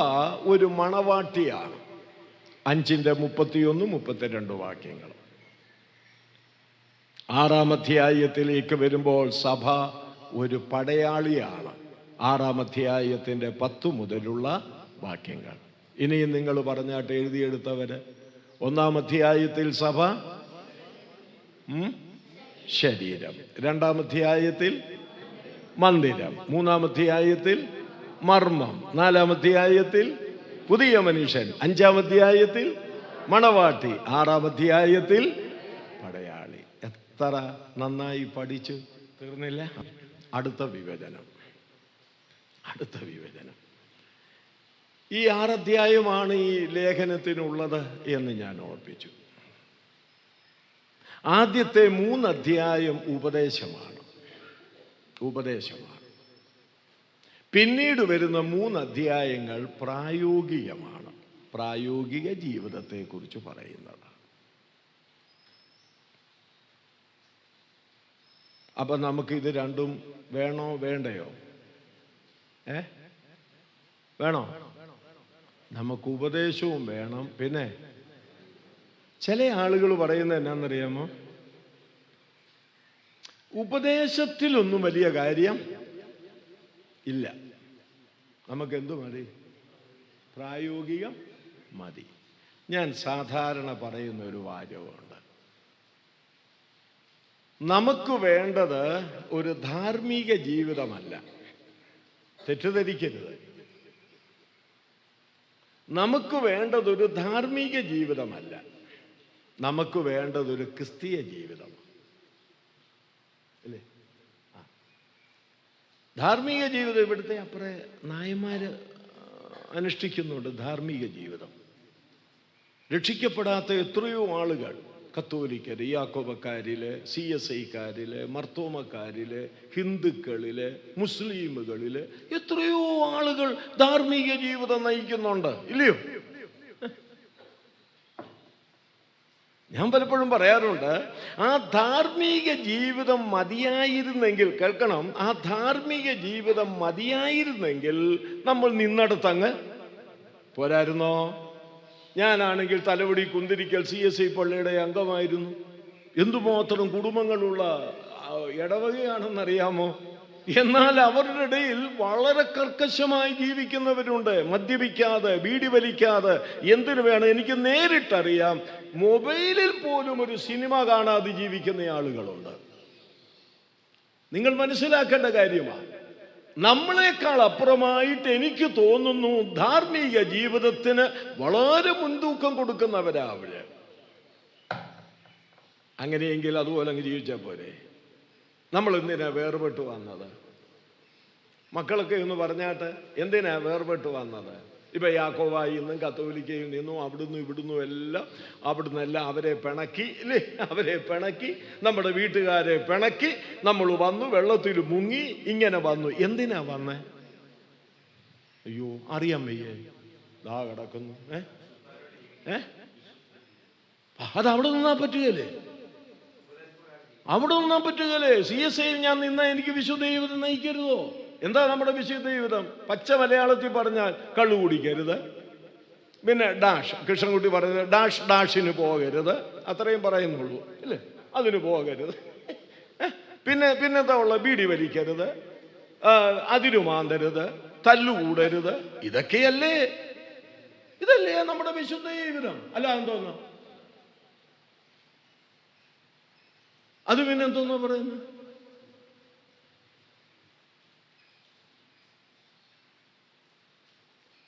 ഒരു മണവാട്ടിയാണ്. 5-ന്റെ 31-32 വാക്യങ്ങൾ. 6-ാം അധ്യായത്തിലേക്ക് വരുമ്പോൾ സഭ ഒരു പടയാളിയാണ്. 6-ാം അധ്യായത്തിൻ്റെ 10 മുതലുള്ള വാക്യങ്ങൾ. ഇനിയും നിങ്ങൾ പറഞ്ഞാട്ട് എഴുതിയെടുത്തവര്. 1-ാം അധ്യായത്തിൽ സഭ ശരീരം. 2-ാം അധ്യായത്തിൽ മന്ദിരം. 3-ാം അധ്യായത്തിൽ മർമ്മം. 4-ാം അധ്യായത്തിൽ പുതിയ മനുഷ്യൻ. 5-ാം അധ്യായത്തിൽ മണവാട്ടി. 6-ാം അധ്യായത്തിൽ പടയാളി. എത്ര നന്നായി പഠിച്ചു തീർന്നില്ല. അടുത്ത വിഭജനം. ഈ 6 അധ്യായമാണ് ഈ ലേഖനത്തിനുള്ളത് എന്ന് ഞാൻ ഓർപ്പിച്ചു. ആദ്യത്തെ 3 അധ്യായം ഉപദേശമാണ്. പിന്നീട് വരുന്ന 3 അധ്യായങ്ങൾ പ്രായോഗികമാണ്. പ്രായോഗിക ജീവിതത്തെക്കുറിച്ച് പറയുന്നത്. അപ്പം നമുക്ക് ഇത് രണ്ടും വേണോ വേണ്ടയോ? വേണോ? നമുക്ക് ഉപദേശവും വേണം. പിന്നെ ചില ആളുകൾ പറയുന്നത് എന്നാന്നറിയാമോ? ഉപദേശത്തിലൊന്നും വലിയ കാര്യം ഇല്ല, നമുക്കെന്തു മതി? പ്രായോഗികം മതി. ഞാൻ സാധാരണ പറയുന്ന ഒരു വാചകമുണ്ട്, നമുക്ക് വേണ്ടത് ഒരു ധാർമ്മിക ജീവിതമല്ല. തെറ്റിദ്ധരിക്കരുത്. നമുക്ക് വേണ്ടതൊരു ധാർമ്മിക ജീവിതമല്ല, നമുക്ക് വേണ്ടതൊരു ക്രിസ്തീയ ജീവിതമാണ്. അല്ലേ? ധാർമ്മിക ജീവിതം ഇവിടുത്തെ അപ്പുറേ നായന്മാര് അനുഷ്ഠിക്കുന്നുണ്ട്. ധാർമ്മിക ജീവിതം രക്ഷിക്കപ്പെടാത്ത എത്രയോ ആളുകൾ, കത്തോലിക്കര്, യാക്കോബക്കാരില്, CSIക്കാരില്, മർത്തോമക്കാരില്, ഹിന്ദുക്കളില്, മുസ്ലിമുകളില് എത്രയോ ആളുകൾ ധാർമ്മിക ജീവിതം നയിക്കുന്നുണ്ട്, ഇല്ലയോ? ഞാൻ പലപ്പോഴും പറയാറുണ്ട്, ആ ധാർമ്മിക ജീവിതം മതിയായിരുന്നെങ്കിൽ, കേൾക്കണം, ആ ധാർമ്മിക ജീവിതം മതിയായിരുന്നെങ്കിൽ നമ്മൾ നിന്നടത്തങ്ങ് പോരായിരുന്നോ? ഞാനാണെങ്കിൽ തലവടി കുന്തിരിക്കൽ CSI പള്ളിയുടെ അംഗമായിരുന്നു. എന്തുമാത്രം കുടുംബങ്ങളുള്ള ഇടവകയാണെന്നറിയാമോ? എന്നാൽ അവരുടെ ഇടയിൽ വളരെ കർക്കശമായി ജീവിക്കുന്നവരുണ്ട്. മദ്യപിക്കാതെ, ബീഡി വലിക്കാതെ, എന്തിനു വേണം, എനിക്ക് നേരിട്ടറിയാം. മൊബൈലിൽ പോലും ഒരു സിനിമ കാണാതെ ജീവിക്കുന്ന ആളുകളുണ്ട്. നിങ്ങൾ മനസ്സിലാക്കേണ്ട കാര്യമാണ്. നമ്മളെക്കാൾ അപ്പുറമായിട്ട് എനിക്ക് തോന്നുന്നു ധാർമ്മിക ജീവിതത്തിന് വളരെ മുൻതൂക്കം കൊടുക്കുന്നവരാ അവര്. അങ്ങനെയെങ്കിൽ അതുപോലെ അങ്ങ് ജീവിച്ചാൽ പോരെ? നമ്മൾ എന്തിനാ വേർപെട്ട് വന്നത്? മക്കളൊക്കെ ഒന്ന് പറഞ്ഞാട്ട്, എന്തിനാ വേർപെട്ട് വന്നത്? ഇപ്പം യാക്കോബായിൽ നിന്നും കത്തോലിക്കയിൽ നിന്നും അവിടുന്ന് ഇവിടുന്നും എല്ലാം അവരെ പിണക്കി, ഇല്ലേ? അവരെ പിണക്കി, നമ്മുടെ വീട്ടുകാരെ പിണക്കി നമ്മൾ വന്നു, വെള്ളത്തിൽ മുങ്ങി, ഇങ്ങനെ വന്നു. എന്തിനാ വന്നേ? അയ്യോ, അറിയാൻ വയ്യേ? ദാ കിടക്കുന്നു. അതവിടെ നിന്നാ പറ്റുകയല്ലേ? അവിടെ നിന്നാ പറ്റുകയല്ലേ? CSIയിൽ ഞാൻ നിന്നാ എനിക്ക് വിശുദ്ധ ജീവിതം നയിക്കരുതോ? എന്താ നമ്മുടെ വിശുദ്ധ ജീവിതം? പച്ച മലയാളത്തിൽ പറഞ്ഞാൽ കള്ളു കുടിക്കരുത്, പിന്നെ ഡാഷ്, കൃഷ്ണൻകുട്ടി പറയുന്നത് ഡാഷിന് പോകരുത്, അത്രയും പറയുന്നുള്ളൂ, അല്ലേ? അതിന് പോകരുത്. പിന്നെന്താ ഉള്ള? ബീഡി വലിക്കരുത്, അതിരു മാന്തരുത്, തല്ലുകൂടരുത്. ഇതല്ലേ നമ്മുടെ വിശുദ്ധ ജീവിതം? അല്ല എന്തോന്നോ? അത് പിന്നെ എന്തോന്നോ പറയുന്നത്?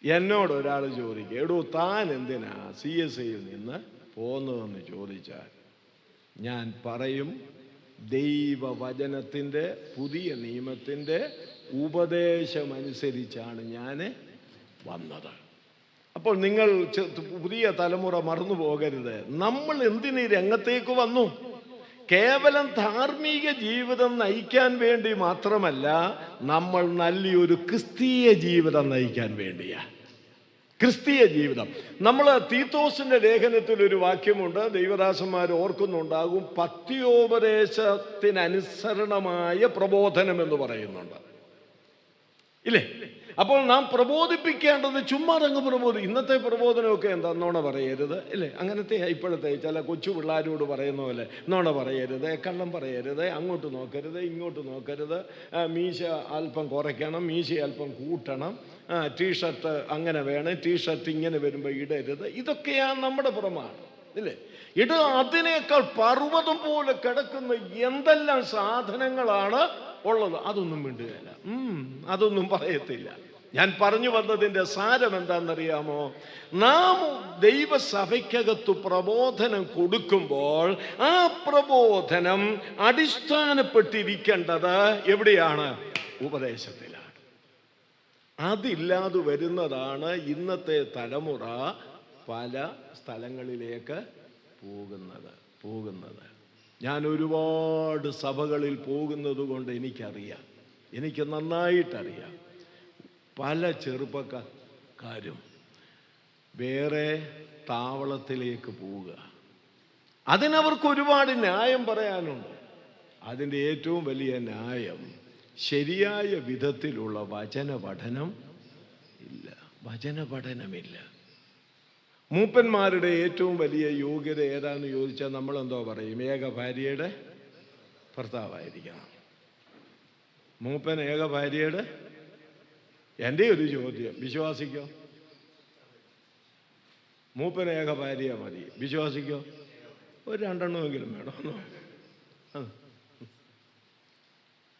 എന്നോട് ഒരാൾ ചോദിക്കുക, എടോ താൻ എന്തിനാ CSIയിൽ നിന്ന് പോന്നതെന്ന് ചോദിച്ചാൽ ഞാൻ പറയും, ദൈവവചനത്തിൻ്റെ, പുതിയ നിയമത്തിൻ്റെ ഉപദേശമനുസരിച്ചാണ് ഞാൻ വന്നത്. അപ്പോൾ നിങ്ങൾ പുതിയ തലമുറ മറന്നു പോകരുത്, നമ്മൾ എന്തിനീ രംഗത്തേക്ക് വന്നു? കേവലം ധാർമ്മിക ജീവിതം നയിക്കാൻ വേണ്ടി മാത്രമല്ല, നമ്മൾ നല്ലൊരു ക്രിസ്തീയ ജീവിതം നയിക്കാൻ വേണ്ടിയാ. ക്രിസ്തീയ ജീവിതം. നമ്മൾ തീത്തോസിന്റെ ലേഖനത്തിൽ ഒരു വാക്യമുണ്ട്, ദൈവദാസന്മാർ ഓർക്കുന്നുണ്ടാകും, പത്യോപദേശത്തിനനുസരണമായ പ്രബോധനം എന്ന് പറയുന്നുണ്ട്, ഇല്ലേ? അപ്പോൾ നാം പ്രബോധിപ്പിക്കേണ്ടത് ചുമ്മാതങ്ങ് ഇന്നത്തെ പ്രബോധനമൊക്കെ എന്താ? നോണ പറയരുത്, ഇല്ലേ? അങ്ങനത്തെ ഇപ്പോഴത്തെ ചില കൊച്ചു പിള്ളേരോട് പറയുന്ന പോലെ നോണ പറയരുത്, കള്ളം പറയരുത്, അങ്ങോട്ട് നോക്കരുത്, ഇങ്ങോട്ട് നോക്കരുത്, മീശ അല്പം കുറയ്ക്കണം, മീശ അല്പം കൂട്ടണം, ടീഷർട്ട് അങ്ങനെ വേണം, ടീഷർട്ട് ഇങ്ങനെ വരുമ്പോൾ ഇടരുത്. ഇതൊക്കെയാണ് നമ്മുടെ പ്രമാണം, ഇല്ലേ? അതിനേക്കാൾ പർവ്വതം പോലെ കിടക്കുന്ന എന്തെല്ലാം സാധനങ്ങളാണ് ഉള്ളത്. അതൊന്നും മിണ്ടുകയില്ല, അതൊന്നും പറയത്തില്ല. ഞാൻ പറഞ്ഞു വന്നതിൻ്റെ സാരം എന്താണെന്നറിയാമോ? നാം ദൈവസഭയ്ക്കകത്ത് പ്രബോധനം കൊടുക്കുമ്പോൾ ആ പ്രബോധനം അടിസ്ഥാനപ്പെട്ടിരിക്കേണ്ടത് എവിടെയാണ്? ഉപദേശത്തിലാണ്. അതില്ലാതെ വരുന്നതാണ് ഇന്നത്തെ തലമുറ പല സ്ഥലങ്ങളിലേക്ക് പോകുന്നത്. ഞാൻ ഒരുപാട് സഭകളിൽ പോകുന്നത് കൊണ്ട് എനിക്കറിയാം, എനിക്ക് നന്നായിട്ടറിയാം. പല ചെറുപ്പക്കാരും വേറെ താവളത്തിലേക്ക് പോവുക. അതിനവർക്ക് ഒരുപാട് ന്യായം പറയാനുണ്ട്. അതിൻ്റെ ഏറ്റവും വലിയ ന്യായം ശരിയായ വിധത്തിലുള്ള വചന പഠനം ഇല്ല. വചന പഠനമില്ല. മൂപ്പന്മാരുടെ ഏറ്റവും വലിയ യോഗ്യത ഏതാണെന്ന് ചോദിച്ചാൽ നമ്മളെന്തോ പറയും? ഏക ഭാര്യയുടെ ഭർത്താവായിരിക്കണം. മൂപ്പൻ ഏക ഭാര്യയുടെ, എൻ്റെ ഒരു ചോദ്യം, വിശ്വാസിക്കോ? മൂപ്പൻ ഏക ഭാര്യ മതി, വിശ്വാസിക്കോ? ഒരു രണ്ടെണ്ണമെങ്കിലും വേണമെന്നോ?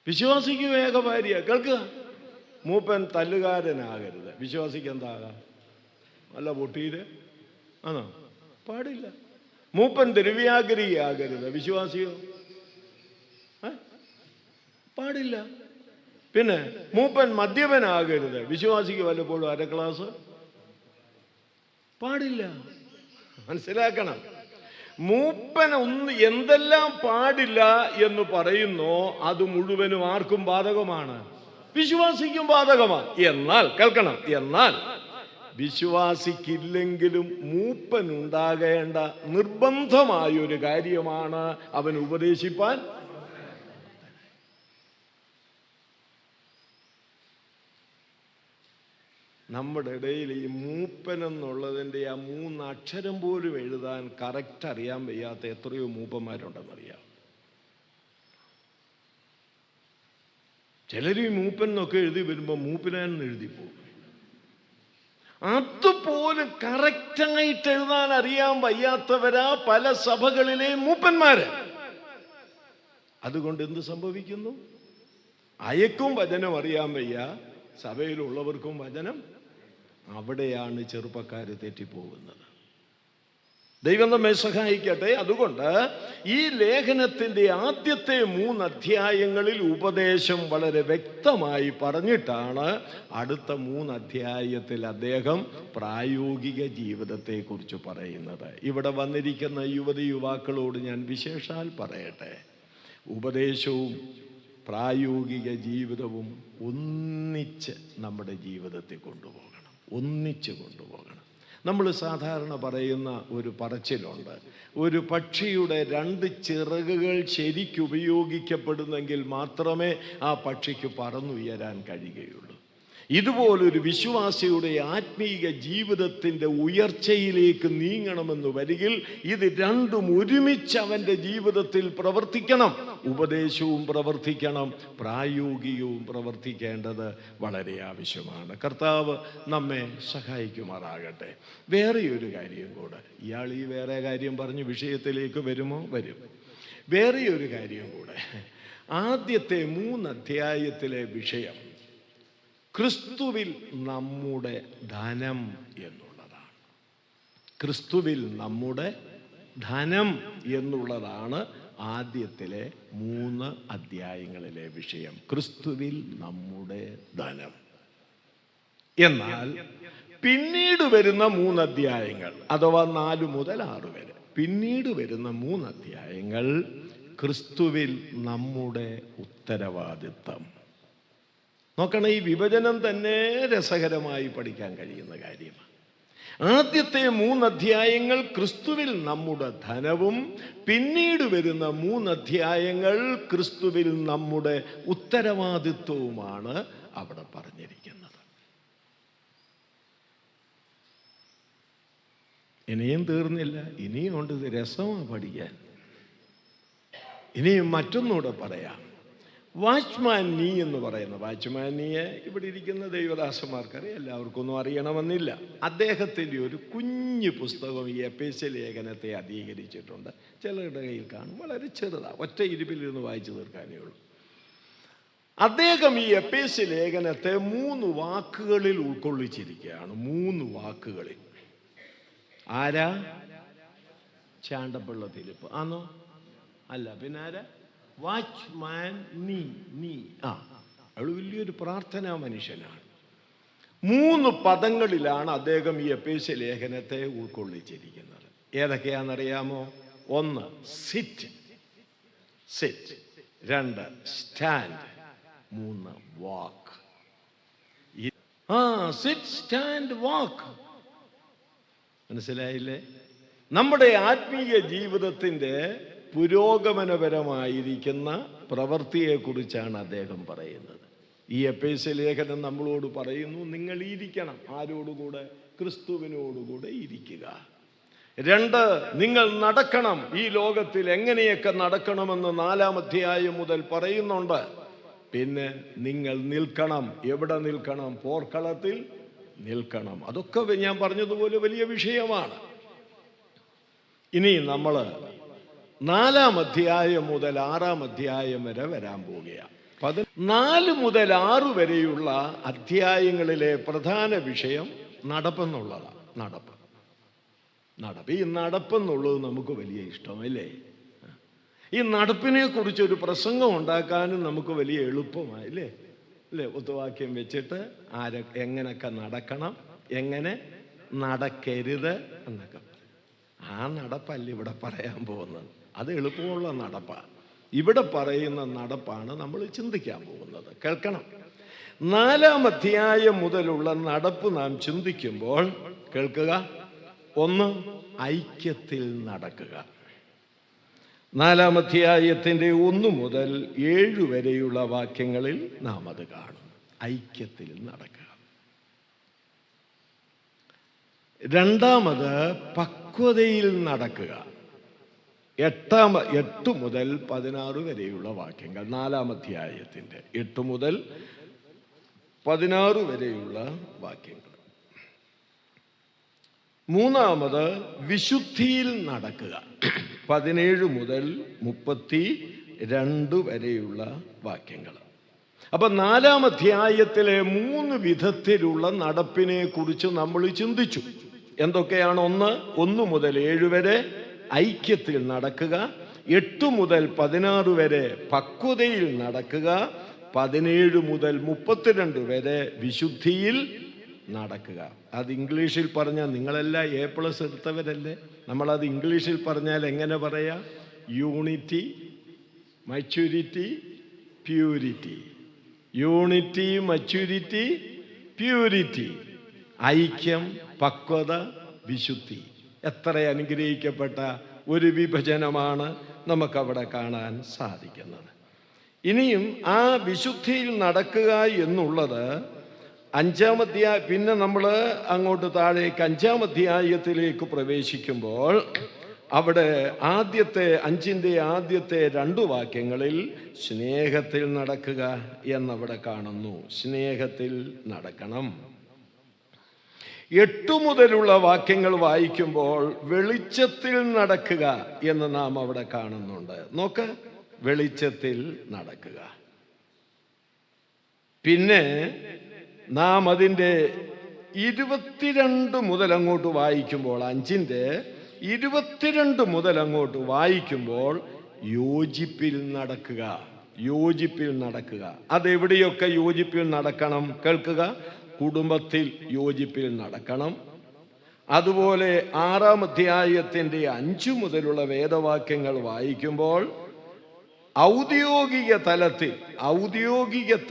വിശ്വാസിക്കും ഏക ഭാര്യ. കേൾക്കുക, മൂപ്പൻ തല്ലുകാരനാകരുത്. വിശ്വാസിക്ക് എന്താകാം? അല്ല പൊട്ടിയില് ആണോ? പാടില്ല. മൂപ്പൻ ദ്രവ്യാഗ്രഹിയാകരുത്. വിശ്വാസിയോ? പാടില്ല. പിന്നെ മൂപ്പൻ മദ്യപനാകരുത്. വിശ്വാസിക്ക് വല്ലപ്പോഴും അര ഗ്ലാസ്? പാടില്ല. മനസ്സിലാക്കണം. മൂപ്പൻ എന്തെല്ലാം പാടില്ല എന്ന് പറയുന്നോ അത് മുഴുവനും ആർക്കും ബാധകമാണ്? വിശ്വാസിക്കും ബാധകമാണ്. എന്നാൽ കേൾക്കണം, എന്നാൽ വിശ്വാസിക്കില്ലെങ്കിലും മൂപ്പൻ ഉണ്ടാകേണ്ട നിർബന്ധമായൊരു കാര്യമാണ് അവൻ ഉപദേശിപ്പാൻ. നമ്മുടെ ഇടയിൽ ഈ മൂപ്പൻ എന്നുള്ളതിൻ്റെ ആ 3 അക്ഷരം പോലും എഴുതാൻ കറക്റ്റ് അറിയാൻ വയ്യാത്ത എത്രയോ മൂപ്പന്മാരുണ്ടെന്നറിയാം. ചിലർ ഈ മൂപ്പൻ എന്നൊക്കെ എഴുതി വരുമ്പോൾ മൂപ്പനാന്ന് എഴുതി പോകും. അതുപോലും കറക്റ്റായിട്ട് എഴുതാൻ അറിയാൻ വയ്യാത്തവരാ പല സഭകളിലെ മൂപ്പന്മാര്. അതുകൊണ്ട് എന്ത് സംഭവിക്കുന്നു? അയക്കും വചനം അറിയാൻ വയ്യ, സഭയിലുള്ളവർക്കും വചനം. അവിടെയാണ് ചെറുപ്പക്കാർ തെറ്റിപ്പോകുന്നത്. ദൈവം നമ്മെ സഹായിക്കട്ടെ. അതുകൊണ്ട് ഈ ലേഖനത്തിൻ്റെ ആദ്യത്തെ 3 അധ്യായങ്ങളിൽ ഉപദേശം വളരെ വ്യക്തമായി പറഞ്ഞിട്ടാണ് അടുത്ത 3 അധ്യായത്തിൽ അദ്ദേഹം പ്രായോഗിക ജീവിതത്തെക്കുറിച്ച് പറയുന്നത്. ഇവിടെ വന്നിരിക്കുന്ന യുവതി യുവാക്കളോട് ഞാൻ വിശേഷാൽ പറയട്ടെ, ഉപദേശവും പ്രായോഗിക ജീവിതവും ഒന്നിച്ച് നമ്മുടെ ജീവിതത്തിൽ കൊണ്ടുപോകണം, ഒന്നിച്ച് കൊണ്ടുപോകണം. നമ്മൾ സാധാരണ പറയുന്ന ഒരു പറച്ചിലുണ്ട്, ഒരു പക്ഷിയുടെ 2 ചിറകുകൾ ശരിക്കുപയോഗിക്കപ്പെടുന്നെങ്കിൽ മാത്രമേ ആ പക്ഷിക്ക് പറന്നുയരാൻ കഴിയുകയുള്ളൂ. ഇതുപോലൊരു വിശ്വാസിയുടെ ആത്മീയ ജീവിതത്തിൻ്റെ ഉയർച്ചയിലേക്ക് നീങ്ങണമെന്ന് വരികിൽ ഇത് രണ്ടും ഒരുമിച്ച് അവൻ്റെ ജീവിതത്തിൽ പ്രവർത്തിക്കണം. ഉപദേശവും പ്രവർത്തിക്കണം, പ്രായോഗികവും പ്രവർത്തിക്കേണ്ടത് വളരെ ആവശ്യമാണ്. കർത്താവ് നമ്മെ സഹായിക്കുമാറാകട്ടെ. വേറെയൊരു കാര്യം കൂടെ, ഇയാൾ ഈ വേറെ കാര്യം പറഞ്ഞ് വിഷയത്തിലേക്ക് വരുമോ? വരും. വേറെയൊരു കാര്യം കൂടെ, ആദ്യത്തെ 3 അധ്യായത്തിലെ വിഷയം ക്രിസ്തുവിൽ നമ്മുടെ ധനം എന്നുള്ളതാണ്. ക്രിസ്തുവിൽ നമ്മുടെ ധനം എന്നുള്ളതാണ് ആദ്യത്തിലെ 3 അധ്യായങ്ങളിലെ വിഷയം. ക്രിസ്തുവിൽ നമ്മുടെ ധനം. എന്നാൽ പിന്നീട് വരുന്ന 3 അധ്യായങ്ങൾ, അഥവാ 4 മുതൽ 6 വരെ പിന്നീട് വരുന്ന 3 അധ്യായങ്ങൾ ക്രിസ്തുവിൽ നമ്മുടെ ഉത്തരവാദിത്തം. നോക്കണം, ഈ വിഭജനം തന്നെ രസകരമായി പഠിക്കാൻ കഴിയുന്ന കാര്യമാണ്. ആദ്യത്തെ 3 അധ്യായങ്ങൾ ക്രിസ്തുവിൽ നമ്മുടെ ധനവും, പിന്നീട് വരുന്ന 3 അധ്യായങ്ങൾ ക്രിസ്തുവിൽ നമ്മുടെ ഉത്തരവാദിത്വവുമാണ് അവിടെ പറഞ്ഞിരിക്കുന്നത്. ഇനിയും തീർന്നില്ല, ഇനിയും ഉണ്ട്. ഇത് രസമാണ് പഠിക്കാൻ. ഇനിയും മറ്റൊന്നുകൂടെ പറയാം. വാച്ച്മാൻ നീ എന്ന് പറയുന്ന വാച്ച്മാൻ നീയെ ഇവിടെ ഇരിക്കുന്ന ദൈവദാസന്മാർക്കറിയാം, എല്ലാവർക്കും ഒന്നും അറിയണമെന്നില്ല. അദ്ദേഹത്തിൻ്റെ ഒരു കുഞ്ഞു പുസ്തകം ഈ എഫേസ്യ ലേഖനത്തെ അധികരിച്ചിട്ടുണ്ട്. ചിലരുടെ കയ്യിൽ കാണും, വളരെ ചെറുതാണ്, ഒറ്റ ഇരുപ്പിലിരുന്ന് വായിച്ചു തീർക്കാനേ ഉള്ളൂ. അദ്ദേഹം ഈ എഫേസ്യ ലേഖനത്തെ 3 വാക്കുകളിൽ ഉൾക്കൊള്ളിച്ചിരിക്കുകയാണ്. 3 വാക്കുകളിൽ. ആരാ? ചാണ്ടപ്പിള്ള ഫിലിപ്പ് ആണോ? അല്ല, പിന്നെ ആരാ? വാച്ച്മാൻ നീ. അയാൾ വലിയൊരു പ്രാർത്ഥനാ മനുഷ്യനാണ്. 3 പദങ്ങളിലാണ് അദ്ദേഹം ഈ എഫേസ്യ ലേഖനത്തെ ഉൾക്കൊള്ളിച്ചിരിക്കുന്നത്. ഏതൊക്കെയാണെന്നറിയാമോ? 1 സിറ്റ്, 2 സ്റ്റാൻഡ്, 3 വാക്ക്. സിറ്റ്, സ്റ്റാൻഡ്, വാക്ക്. മനസ്സിലായില്ലേ? നമ്മുടെ ആത്മീയ ജീവിതത്തിൻ്റെ പുരോഗമനപരമായിരിക്കുന്ന പ്രവൃത്തിയെക്കുറിച്ചാണ് അദ്ദേഹം പറയുന്നത്. ഈ എഫേസ്യ ലേഖനം നമ്മളോട് പറയുന്നു, നിങ്ങൾ ഇരിക്കണം. ആരോടുകൂടെ? ക്രിസ്തുവിനോടുകൂടെ ഇരിക്കുക. 2, നിങ്ങൾ നടക്കണം. ഈ ലോകത്തിൽ എങ്ങനെയൊക്കെ നടക്കണമെന്ന് 4-ാം അധ്യായം മുതൽ പറയുന്നുണ്ട്. പിന്നെ നിങ്ങൾ നിൽക്കണം. എവിടെ നിൽക്കണം? പോർക്കളത്തിൽ നിൽക്കണം. അതൊക്കെ ഞാൻ പറഞ്ഞതുപോലെ വലിയ വിഷയമാണ്. ഇനി നമ്മൾ 4-ാം അധ്യായം മുതൽ 6-ാം അധ്യായം വരെ വരാൻ പോവുകയാണ്. 4 മുതൽ 6 വരെയുള്ള അധ്യായങ്ങളിലെ പ്രധാന വിഷയം നടപ്പെന്നുള്ളതാണ്. നടപ്പ്. ഈ നടപ്പെന്നുള്ളത് നമുക്ക് വലിയ ഇഷ്ടമല്ലേ? ഈ നടപ്പിനെ കുറിച്ചൊരു പ്രസംഗം ഉണ്ടാക്കാനും നമുക്ക് വലിയ എളുപ്പമായില്ലേ? അല്ലേ? ഒത്തുവാക്യം വെച്ചിട്ട് എങ്ങനെയൊക്കെ നടക്കണം, എങ്ങനെ നടക്കരുത് എന്നൊക്കെ. ആ നടപ്പല്ല ഇവിടെ പറയാൻ പോകുന്നത്. അത് എളുപ്പമുള്ള നടപ്പാണ്. ഇവിടെ പറയുന്ന നടപ്പാണ് നമ്മൾ ചിന്തിക്കാൻ പോകുന്നത്. കേൾക്കണം. 4-ാം അധ്യായം മുതലുള്ള നടപ്പ് നാം ചിന്തിക്കുമ്പോൾ കേൾക്കുക. 1, ഐക്യത്തിൽ നടക്കുക. 4-ാം അധ്യായത്തിൻ്റെ 1 മുതൽ 7 വരെയുള്ള വാക്യങ്ങളിൽ നാം അത് കാണും. ഐക്യത്തിൽ നടക്കുക. 2, പക്വതയിൽ നടക്കുക. 8 മുതൽ 16 വരെയുള്ള വാക്യങ്ങൾ. 4-ാം അധ്യായത്തിൻ്റെ 8 മുതൽ 16 വരെയുള്ള വാക്യങ്ങൾ. 3, വിശുദ്ധിയിൽ നടക്കുക. 17 മുതൽ 32 വരെയുള്ള വാക്യങ്ങൾ. അപ്പം 4-ാം അധ്യായത്തിലെ 3 വിധത്തിലുള്ള നടപ്പിനെ കുറിച്ച് നമ്മൾ ചിന്തിച്ചു. എന്തൊക്കെയാണ്? 1 മുതൽ 7 വരെ ഐക്യത്തിൽ നടക്കുക. 8 മുതൽ 16 വരെ പക്വതയിൽ നടക്കുക. 17 മുതൽ 32 വരെ വിശുദ്ധിയിൽ നടക്കുക. അത് ഇംഗ്ലീഷിൽ പറഞ്ഞാൽ, നിങ്ങളെല്ലാം A+ എടുത്തവരല്ലേ? നമ്മളത് ഇംഗ്ലീഷിൽ പറഞ്ഞാൽ എങ്ങനെ പറയാം? Unity, maturity, purity. Unity, maturity, purity. ഐക്യം, പക്വത, വിശുദ്ധി. എത്ര അനുഗ്രഹിക്കപ്പെട്ട ഒരു വിഭജനമാണ് നമുക്കവിടെ കാണാൻ സാധിക്കുന്നത്. ഇനിയും ആ വിശുദ്ധിയിൽ നടക്കുക എന്നുള്ളത് 5-ാം അധ്യായം, പിന്നെ നമ്മൾ അങ്ങോട്ട് താഴേക്ക് 5-ാം അധ്യായത്തിലേക്ക് പ്രവേശിക്കുമ്പോൾ അവിടെ 5-ന്റെ ആദ്യത്തെ 2 വാക്യങ്ങളിൽ സ്നേഹത്തിൽ നടക്കുക എന്നവിടെ കാണുന്നു. സ്നേഹത്തിൽ നടക്കണം. 8 മുതലുള്ള വാക്യങ്ങൾ വായിക്കുമ്പോൾ വെളിച്ചത്തിൽ നടക്കുക എന്ന് നാം അവിടെ കാണുന്നുണ്ട്. നോക്ക്, വെളിച്ചത്തിൽ നടക്കുക. പിന്നെ നാം അതിൻ്റെ 22 മുതൽ അങ്ങോട്ട് വായിക്കുമ്പോൾ, 5-ന്റെ 22 മുതൽ അങ്ങോട്ട് വായിക്കുമ്പോൾ യോജിപ്പിൽ നടക്കുക. യോജിപ്പിൽ നടക്കുക. അതെവിടെയൊക്കെ യോജിപ്പിൽ നടക്കണം? കേൾക്കുക. കുടുംബത്തിൽ യോജിപ്പിൽ നടക്കണം. അതുപോലെ 6-ാം അധ്യായത്തിൻ്റെ 5 മുതലുള്ള വേദവാക്യങ്ങൾ വായിക്കുമ്പോൾ ഔദ്യോഗിക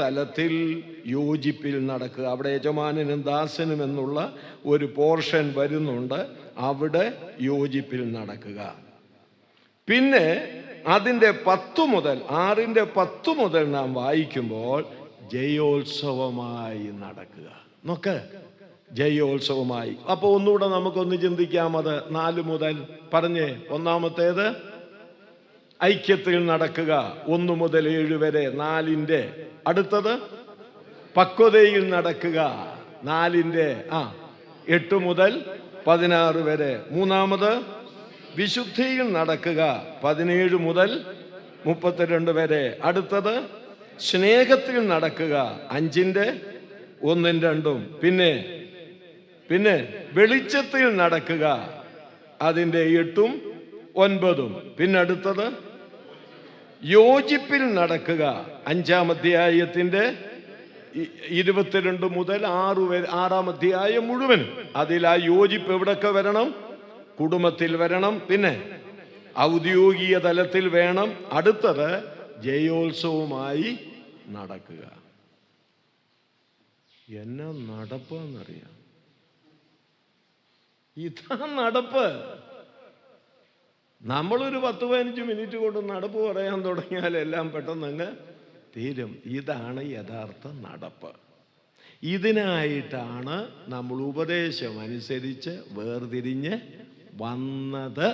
തലത്തിൽ യോജിപ്പിൽ നടക്കുക. അവിടെ യജമാനനും ദാസനും എന്നുള്ള ഒരു പോർഷൻ വരുന്നുണ്ട്. അവിടെ യോജിപ്പിൽ നടക്കുക. പിന്നെ അതിൻ്റെ 6-ന്റെ 10 മുതൽ നാം വായിക്കുമ്പോൾ ജയോത്സവമായി നടക്കുക. നോക്ക്, ജയോത്സവമായി. അപ്പോൾ ഒന്നുകൂടെ നമുക്കൊന്ന് ചിന്തിക്കാം. അത് 4 മുതൽ പറഞ്ഞേ. 1-ാമത്തേത് ഐക്യത്തിൽ നടക്കുക, 1 മുതൽ 7 വരെ 4-ന്റെ. അടുത്തത് പക്വതയിൽ നടക്കുക, 4-ന്റെ 8 മുതൽ 16 വരെ. 3-ാമത് വിശുദ്ധിയിൽ നടക്കുക, 17 മുതൽ 32 വരെ. അടുത്തത് സ്നേഹത്തിൽ നടക്കുക, 5-ന്റെ 1-ഉം 2-ഉം. പിന്നെ വെളിച്ചത്തിൽ നടക്കുക, അതിൻ്റെ 8-ഉം 9-ഉം. പിന്നെ അടുത്തത് യോജിപ്പിൽ നടക്കുക, 5-ാം അധ്യായത്തിൻ്റെ 22 മുതൽ 6-ാം അധ്യായം മുഴുവൻ. അതിൽ ആ യോജിപ്പ് എവിടൊക്കെ വരണം? കുടുംബത്തിൽ വരണം. പിന്നെ ഔദ്യോഗിക തലത്തിൽ വേണം. അടുത്തത് ജയോത്സവമായി നടക്കുക. എന്നാ നടപ്പെന്നറിയാം? ഇതാ നടപ്പ്. നമ്മളൊരു 10-15 മിനിറ്റ് കൊണ്ട് നടപ്പ് പറയാൻ തുടങ്ങിയാൽ എല്ലാം പെട്ടെന്ന് അങ്ങ് തീരും. ഇതാണ് യഥാർത്ഥ നടപ്പ്. ഇതിനായിട്ടാണ് നമ്മൾ ഉപദേശം അനുസരിച്ച് വേർതിരിഞ്ഞ് വന്നത്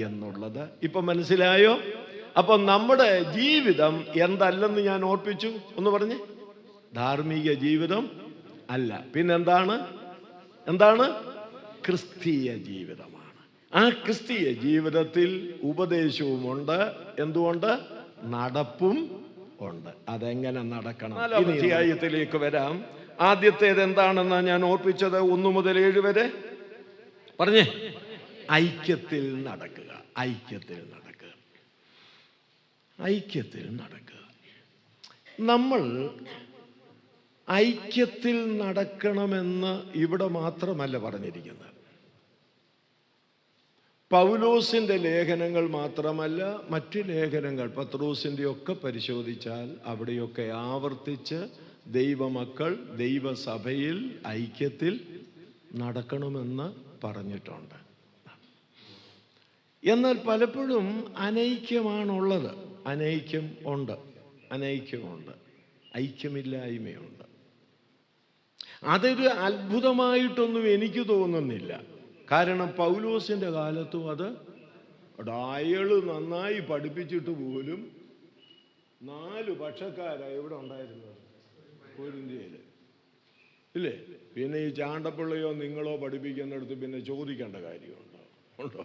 എന്നുള്ളത് ഇപ്പം മനസ്സിലായോ? അപ്പം നമ്മുടെ ജീവിതം എന്തല്ലെന്ന് ഞാൻ ഓർപ്പിച്ചു. ഒന്ന് പറഞ്ഞേ. ധാർമ്മിക ജീവിതം അല്ല. പിന്നെന്താണ്? എന്താണ്? ക്രിസ്തീയ ജീവിതമാണ്. ആ ക്രിസ്തീയ ജീവിതത്തിൽ ഉപദേശവുമുണ്ട്. എന്തുകൊണ്ട്? നടപ്പും ഉണ്ട്. അതെങ്ങനെ നടക്കണം? 4-ാം അധ്യായത്തിലേക്ക് വരാം. ആദ്യത്തേത് എന്താണെന്ന് ഞാൻ ഓർപ്പിച്ചത് 1 മുതൽ 7 വരെ. പറഞ്ഞേ. ഐക്യത്തിൽ നടക്കുക. ഐക്യത്തിൽ നടക്കുക. ഐക്യത്തിൽ നടക്കുക. നമ്മൾ ഐക്യത്തിൽ നടക്കണമെന്ന് ഇവിടെ മാത്രമല്ല പറഞ്ഞിരിക്കുന്നത്. പൗലോസിൻ്റെ ലേഖനങ്ങൾ മാത്രമല്ല, മറ്റ് ലേഖനങ്ങൾ പത്രോസിൻ്റെ ഒക്കെ പരിശോധിച്ചാൽ അവിടെയൊക്കെ ആവർത്തിച്ച് ദൈവമക്കൾ ദൈവസഭയിൽ ഐക്യത്തിൽ നടക്കണമെന്ന് പറഞ്ഞിട്ടുണ്ട്. എന്നാൽ പലപ്പോഴും അനൈക്യമാണുള്ളത്. അനൈക്യം ഉണ്ട്. അനൈക്യമുണ്ട്. ഐക്യമില്ലായ്മയുണ്ട്. അതൊരു അത്ഭുതമായിട്ടൊന്നും എനിക്ക് തോന്നുന്നില്ല. കാരണം പൗലോസിൻ്റെ കാലത്തും അത് അയാൾ നന്നായി പഠിപ്പിച്ചിട്ട് പോലും 4 പക്ഷക്കാരാണ് ഇവിടെ ഉണ്ടായിരുന്നത് കൊരിന്ത്യയിൽ. ഇല്ലേ? പിന്നെ ഈ ചാണ്ടപ്പിള്ളയോ നിങ്ങളോ പഠിപ്പിക്കുന്നിടത്ത് പിന്നെ ചോദിക്കേണ്ട കാര്യമുണ്ടോ? ഉണ്ടോ?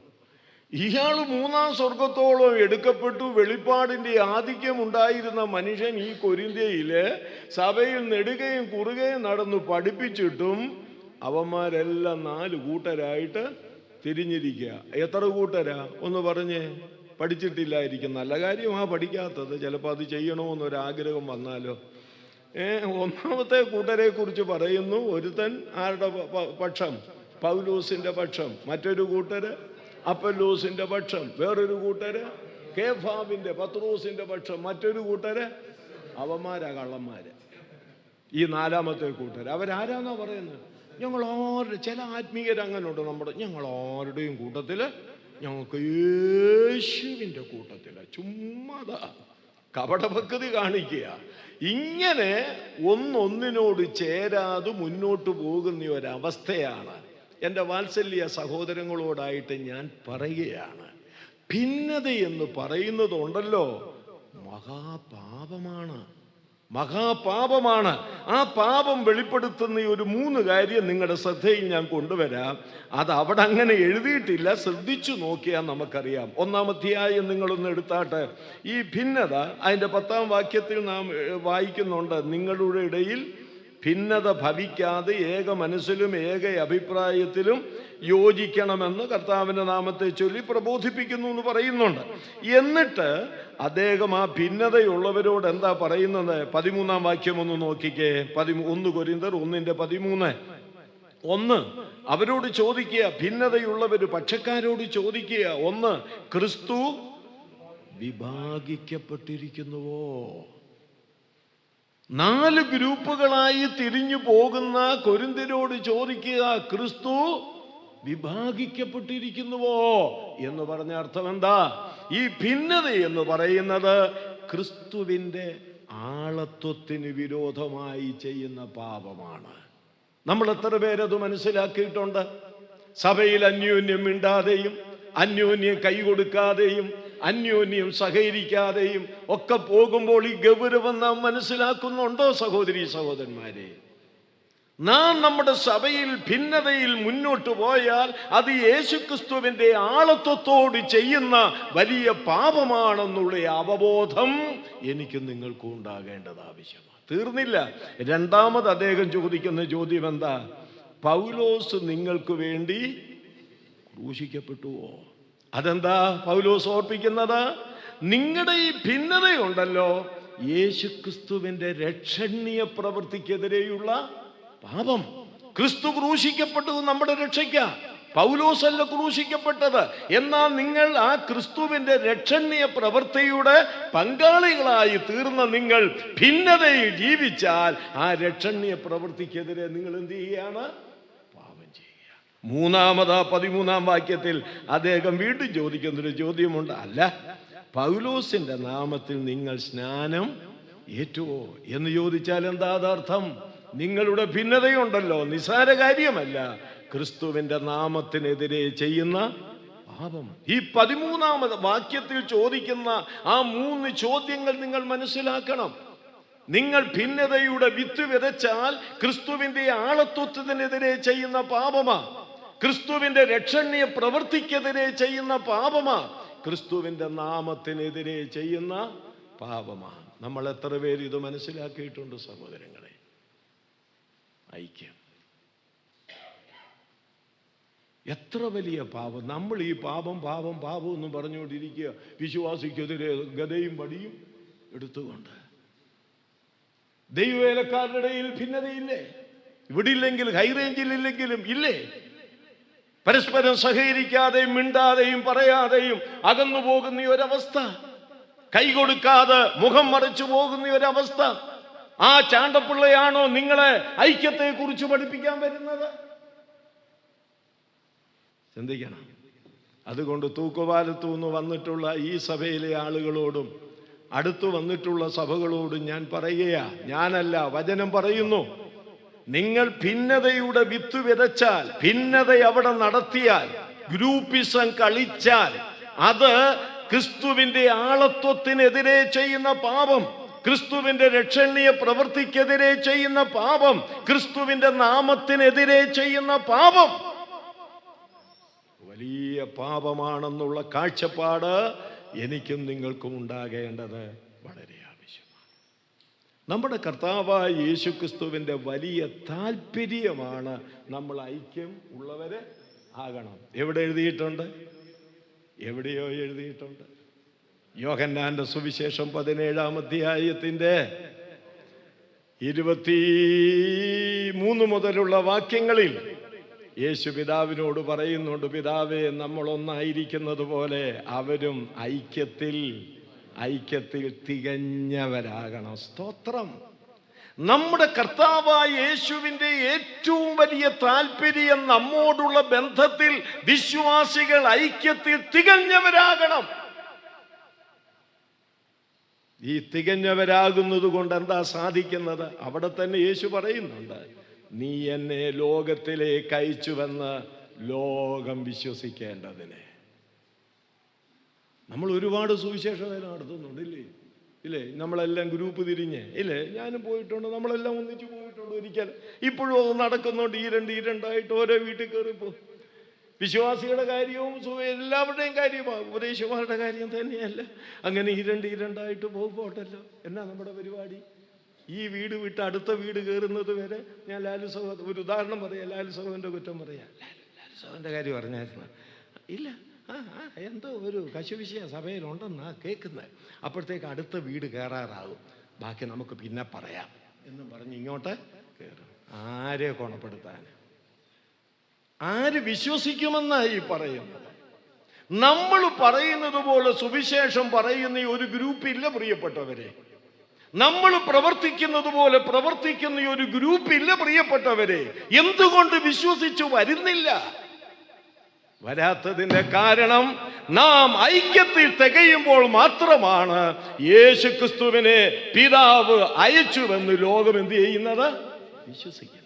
ഇയാൾ 3-ാം സ്വർഗത്തോളം എടുക്കപ്പെട്ടു. വെളിപ്പാടിൻ്റെ ആധിക്യം ഉണ്ടായിരുന്ന മനുഷ്യൻ ഈ കൊരിന്ത്യയില് സഭയിൽ നെടുകയും കുറുകയും നടന്നു പഠിപ്പിച്ചിട്ടും അവന്മാരെല്ലാം 4 കൂട്ടരായിട്ട് തിരിഞ്ഞിരിക്കുക. എത്ര കൂട്ടരാ? ഒന്ന് പറഞ്ഞേ. പഠിച്ചിട്ടില്ലായിരിക്കും. നല്ല കാര്യമാണ് പഠിക്കാത്തത്. ചിലപ്പോൾ അത് ചെയ്യണമെന്നൊരാഗ്രഹം വന്നാലോ. ഒന്നാമത്തെ കൂട്ടരെ കുറിച്ച് പറയുന്നു. ഒരുത്തൻ ആരുടെ പക്ഷം? പൗലോസിന്റെ പക്ഷം. മറ്റൊരു കൂട്ടര് അപ്പൊല്ലോസിന്റെ പക്ഷം. വേറൊരു കൂട്ടര് കേഫാവിന്റെ പത്രോസിന്റെ പക്ഷം. മറ്റൊരു കൂട്ടര് അവന്മാരാ കള്ളന്മാര്. ഈ 4-ാമത്തെ കൂട്ടര് അവരാരാന്നാ പറയുന്നത്? ഞങ്ങൾ ആരുടെ, ചില ആത്മീയരങ്ങനുണ്ട് നമ്മുടെ, ഞങ്ങൾ ആരുടെയും കൂട്ടത്തില്, ഞങ്ങൾക്ക് യേശുവിൻ്റെ കൂട്ടത്തില്. ചുമ്മാതാ കപടഭക്തി കാണിക്കുക. ഇങ്ങനെ ഒന്നൊന്നിനോട് ചേരാതെ മുന്നോട്ട് പോകുന്ന ഒരവസ്ഥയാണ്. എൻ്റെ വാത്സല്യ സഹോദരങ്ങളോടായിട്ട് ഞാൻ പറയുകയാണ്, ഭിന്നത എന്ന് പറയുന്നതുണ്ടല്ലോ, മഹാപാപമാണ്. മഹാപാപമാണ്. ആ പാപം വെളിപ്പെടുത്തുന്ന ഒരു 3 കാര്യം നിങ്ങളുടെ ശ്രദ്ധയിൽ ഞാൻ കൊണ്ടുവരാം. അത് അവിടെ അങ്ങനെ എഴുതിയിട്ടില്ല. ശ്രദ്ധിച്ചു നോക്കിയാൽ നമുക്കറിയാം. 1-ാം അധ്യായം നിങ്ങളൊന്ന് എടുത്താട്ട് ഈ ഭിന്നത അതിൻ്റെ 10-ാം വാക്യത്തിൽ നാം വായിക്കുന്നുണ്ട്. നിങ്ങളുടെ ഇടയിൽ ഭിന്നത ഭവിക്കാതെ ഏക മനസ്സിലും ഏക അഭിപ്രായത്തിലും യോജിക്കണമെന്ന് കർത്താവിൻ്റെ നാമത്തെ ചൊല്ലി പ്രബോധിപ്പിക്കുന്നു എന്ന് പറയുന്നുണ്ട്. എന്നിട്ട് അദ്ദേഹം ആ ഭിന്നതയുള്ളവരോട് എന്താ പറയുന്നത്? 13-ാം വാക്യം ഒന്ന് നോക്കിക്കേ. 1 കൊരിന്ത്യർ 1:13. 1 അവരോട് ചോദിക്കുക, ഭിന്നതയുള്ളവര് പക്ഷക്കാരോട് ചോദിക്കുക. 1 ക്രിസ്തു വിഭാഗിക്കപ്പെട്ടിരിക്കുന്നുവോ? 4 ഗ്രൂപ്പുകളായി തിരിഞ്ഞു പോകുന്ന കൊരിന്ത്യരോട് ചോദിക്കുക, ക്രിസ്തു വിഭാഗിക്കപ്പെട്ടിരിക്കുന്നുവോ എന്ന് പറഞ്ഞ അർത്ഥം എന്താ? ഈ ഭിന്നത എന്ന് പറയുന്നത് ക്രിസ്തുവിൻ്റെ ആളത്വത്തിന് വിരോധമായി ചെയ്യുന്ന പാപമാണ്. നമ്മൾ എത്ര പേരത് മനസ്സിലാക്കിയിട്ടുണ്ട്? സഭയിൽ അന്യോന്യം മിണ്ടാതെയും അന്യോന്യം കൈ കൊടുക്കാതെയും അന്യോന്യം സഹകരിക്കാതെയും ഒക്കെ പോകുമ്പോൾ ഈ ഗൗരവം നാം മനസ്സിലാക്കുന്നുണ്ടോ സഹോദരീ സഹോദരന്മാരെ? നാം നമ്മുടെ സഭയിൽ ഭിന്നതയിൽ മുന്നോട്ട് പോയാൽ അത് യേശുക്രിസ്തുവിൻ്റെ ആളത്വത്തോട് ചെയ്യുന്ന വലിയ പാപമാണെന്നുള്ള അവബോധം എനിക്ക് നിങ്ങൾക്കും ഉണ്ടാകേണ്ടത് ആവശ്യമാണ്. തീർന്നില്ല. 2ാമത് അദ്ദേഹം ചോദിക്കുന്ന ചോദ്യം എന്താ? പൗലോസ് നിങ്ങൾക്ക് വേണ്ടി ക്രൂശിക്കപ്പെട്ടുവോ? അതെന്താ പൗലോസ് ഓർപ്പിക്കുന്നത്? നിങ്ങളുടെ ഈ ഭിന്നതയുണ്ടല്ലോ, യേശുക്രിസ്തുവിൻ്റെ രക്ഷണീയ പ്രവൃത്തിക്കെതിരെയുള്ള പാപം. ക്രിസ്തു ക്രൂശിക്കപ്പെട്ടത് നമ്മുടെ രക്ഷയ്ക്ക. പൗലോസല്ല ക്രൂശിക്കപ്പെട്ടത്. എന്നാൽ നിങ്ങൾ ആ ക്രിസ്തുവിൻ്റെ രക്ഷണീയ പ്രവൃത്തിയുടെ പങ്കാളികളായി തീർന്ന നിങ്ങൾ ഭിന്നതയിൽ ജീവിച്ചാൽ ആ രക്ഷണീയ പ്രവൃത്തിക്കെതിരെ നിങ്ങൾ എന്ത് ചെയ്യുകയാണ്? പാപം ചെയ്യുക. 13-ാം വാക്യത്തിൽ അദ്ദേഹം വീണ്ടും ചോദിക്കുന്നൊരു ചോദ്യമുണ്ട്. അല്ല, പൗലോസിന്റെ നാമത്തിൽ നിങ്ങൾ സ്നാനം ഏറ്റുവോ എന്ന് ചോദിച്ചാൽ എന്താ അർത്ഥം? നിങ്ങളുടെ ഭിന്നതയുണ്ടല്ലോ, നിസ്സാര കാര്യമല്ല, ക്രിസ്തുവിന്റെ നാമത്തിനെതിരെ ചെയ്യുന്ന പാപം. ഈ 13-ാം വാക്യത്തിൽ ചോദിക്കുന്ന ആ 3 ചോദ്യങ്ങൾ നിങ്ങൾ മനസ്സിലാക്കണം. നിങ്ങൾ ഭിന്നതയുടെ വിത്ത് വിതച്ചാൽ ക്രിസ്തുവിന്റെ ആളത്വത്തിനെതിരെ ചെയ്യുന്ന പാപമാ, ക്രിസ്തുവിന്റെ രക്ഷണീയ പ്രവൃത്തിക്കെതിരെ ചെയ്യുന്ന പാപമാ, ക്രിസ്തുവിന്റെ നാമത്തിനെതിരെ ചെയ്യുന്ന പാപമാ. നമ്മൾ എത്ര പേര് ഇത് മനസ്സിലാക്കിയിട്ടുണ്ട് സഹോദരങ്ങളെ? ഐക്യം എത്ര വലിയ പാപം! നമ്മൾ ഈ പാപം പാപം പാപം എന്ന് പറഞ്ഞുകൊണ്ടിരിക്കുക, വിശ്വാസിക്കെതിരെ ഗദയും വടിയും എടുത്തുകൊണ്ട്. ദൈവവേലക്കാരുടെ ഇടയിൽ ഭിന്നതയില്ലേ? ഇവിടെ ഇല്ലെങ്കിൽ ഹൈറേഞ്ചിൽ ഇല്ലെങ്കിലും ഇല്ലേ? പരസ്പരം സഹകരിക്കാതെയും മിണ്ടാതെയും പറയാതെയും അകന്നു പോകുന്ന ഈ ഒരവസ്ഥ, കൈകൊടുക്കാതെ മുഖം മറച്ചു പോകുന്ന ഒരവസ്ഥ. ആ ചാണ്ടപ്പിള്ളയാണോ നിങ്ങളെ ഐക്യത്തെ കുറിച്ച് പഠിപ്പിക്കാൻ വരുന്നത്? ചിന്തിക്കണം. അതുകൊണ്ട് തൂക്കുപാലത്തു നിന്ന് വന്നിട്ടുള്ള ഈ സഭയിലെ ആളുകളോടും അടുത്തു വന്നിട്ടുള്ള സഭകളോടും ഞാൻ പറയുക, ഞാനല്ല, വചനം പറയുന്നു, നിങ്ങൾ ഭിന്നതയുടെ വിത്ത് വിതച്ചാൽ, ഭിന്നത അവിടെ നടത്തിയാൽ, ഗ്രൂപ്പിസം കളിച്ചാൽ, അത് ക്രിസ്തുവിന്റെ ആളത്വത്തിനെതിരെ ചെയ്യുന്ന പാപം, ക്രിസ്തുവിന്റെ രക്ഷണീയ പ്രവൃത്തിക്കെതിരെ ചെയ്യുന്ന പാപം, ക്രിസ്തുവിന്റെ നാമത്തിനെതിരെ ചെയ്യുന്ന പാപം വലിയ പാപമാണെന്നുള്ള കാഴ്ചപ്പാട് എനിക്കും നിങ്ങൾക്കും ഉണ്ടാകേണ്ടത് വളരെ ആവശ്യമാണ്. നമ്മുടെ കർത്താവായ യേശുക്രിസ്തുവിന്റെ വലിയ താല്പര്യമാണ് നമ്മൾ ഐക്യം ഉള്ളവരെ ആകണം. എവിടെ എഴുതിയിട്ടുണ്ട്? എവിടെയോ എഴുതിയിട്ടുണ്ട്. യോഹന്നാന്റെ സുവിശേഷം 17-ാം അധ്യായത്തിന്റെ 23 മുതലുള്ള വാക്യങ്ങളിൽ യേശു പിതാവിനോട് പറയുന്നുണ്ട്, പിതാവേ, നമ്മൾ ഒന്നായിരിക്കുന്നത് പോലെ അവരും ഐക്യത്തിൽ തികഞ്ഞവരാകണം. സ്തോത്രം. നമ്മുടെ കർത്താവായ യേശുവിന്റെ ഏറ്റവും വലിയ താല്പര്യം നമ്മോടുള്ള ബന്ധത്തിൽ വിശ്വാസികൾ ഐക്യത്തിൽ തികഞ്ഞവരാകണം. ഈ തികഞ്ഞവരാകുന്നത് കൊണ്ട് എന്താ സാധിക്കുന്നത്? അവിടെ തന്നെ യേശു പറയുന്നുണ്ട്, നീ എന്നെ ലോകത്തിലേക്ക് അയച്ചുവെന്ന് ലോകം വിശ്വസിക്കേണ്ടതിന്. നമ്മൾ ഒരുപാട് സുവിശേഷ വേല നടത്തുന്നുണ്ട്, ഇല്ലേ? നമ്മളെല്ലാം ഗ്രൂപ്പ് തിരിഞ്ഞ്, ഇല്ലേ? ഞാനും പോയിട്ടുണ്ട്, നമ്മളെല്ലാം ഒന്നിച്ച് പോയിട്ടുണ്ട് ഒരിക്കൽ. ഇപ്പോഴും അത് നടക്കുന്നുണ്ട്. ഈ രണ്ടായിട്ട് ഓരോ വീട്ടിൽ കയറിപ്പോ. വിശ്വാസികളുടെ കാര്യവും എല്ലാവരുടെയും കാര്യമാണ്, ഉപദേശമാരുടെ കാര്യം തന്നെയല്ല. അങ്ങനെ ഈ രണ്ടായിട്ട് പോകട്ടല്ലോ. എന്നാ നമ്മുടെ പരിപാടി? ഈ വീട് വിട്ട് അടുത്ത വീട് കയറുന്നത് വരെ ഞാൻ ലാലു സഹോദരൻ ഒരു ഉദാഹരണം പറയാം. ലാലു സഹോദരൻ്റെ കുറ്റം പറയാം. ലാലു സഹോദരൻ്റെ കാര്യം പറഞ്ഞായിരുന്നു. ഇല്ല, എന്തോ ഒരു കശുവിശയ സഭയിലുണ്ടെന്നാ കേൾക്കുന്നത്. അപ്പോഴത്തേക്ക് അടുത്ത വീട് കയറാറാകും. ബാക്കി നമുക്ക് പിന്നെ പറയാം എന്നും പറഞ്ഞ് ഇങ്ങോട്ട് കയറും. ആരെ ഗുണപ്പെടുത്താൻ? ആര് വിശ്വസിക്കുമെന്നായി പറയുന്നത്? നമ്മൾ പറയുന്നത് പോലെ സുവിശേഷം പറയുന്ന ഒരു ഗ്രൂപ്പില്ല പ്രിയപ്പെട്ടവരെ. നമ്മൾ പ്രവർത്തിക്കുന്നത് പോലെ പ്രവർത്തിക്കുന്ന ഒരു ഗ്രൂപ്പില്ല പ്രിയപ്പെട്ടവരെ. എന്തുകൊണ്ട് വിശ്വസിച്ചു വരുന്നില്ല? വരാത്തതിന്റെ കാരണം നാം ഐക്യത്തിൽ തികയുമ്പോൾ മാത്രമാണ് യേശുക്രിസ്തുവിനെ പിതാവ് അയച്ചുവെന്ന് ലോകം എന്ത് ചെയ്യുന്നത്? വിശ്വസിക്കുന്നത്.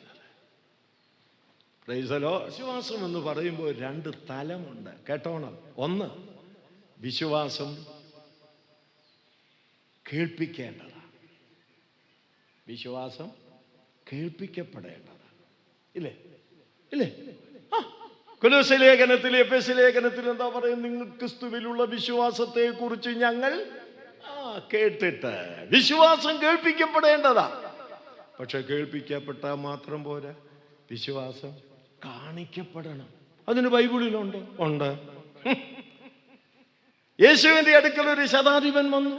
വിശ്വാസം എന്ന് പറയുമ്പോൾ 2 തലമുണ്ട്, കേട്ടോണം. ഒന്ന്, വിശ്വാസം കേൾപ്പിക്കേണ്ടതാണ്, വിശ്വാസം കേൾപ്പിക്കപ്പെടേണ്ടതാണ്. ഇല്ലേ? കൊലോസ്യ ലേഖനത്തിൽ, എഫെസ്യ ലേഖനത്തിൽ എന്താ പറയുന്നത്? നിങ്ങൾ ക്രിസ്തുവിലുള്ള വിശ്വാസത്തെ കുറിച്ച് ഞങ്ങൾ കേട്ടിട്ട്. വിശ്വാസം കേൾപ്പിക്കപ്പെടേണ്ടതാ. പക്ഷെ കേൾപ്പിക്കപ്പെട്ടാൽ മാത്രം പോരാ, വിശ്വാസം കാണിക്കപ്പെടണം. അതിന് ബൈബിളിലുണ്ട്. ഉണ്ട്. യേശുവിന്റെ അടുക്കൽ ഒരു ശതാധിപൻ വന്നു,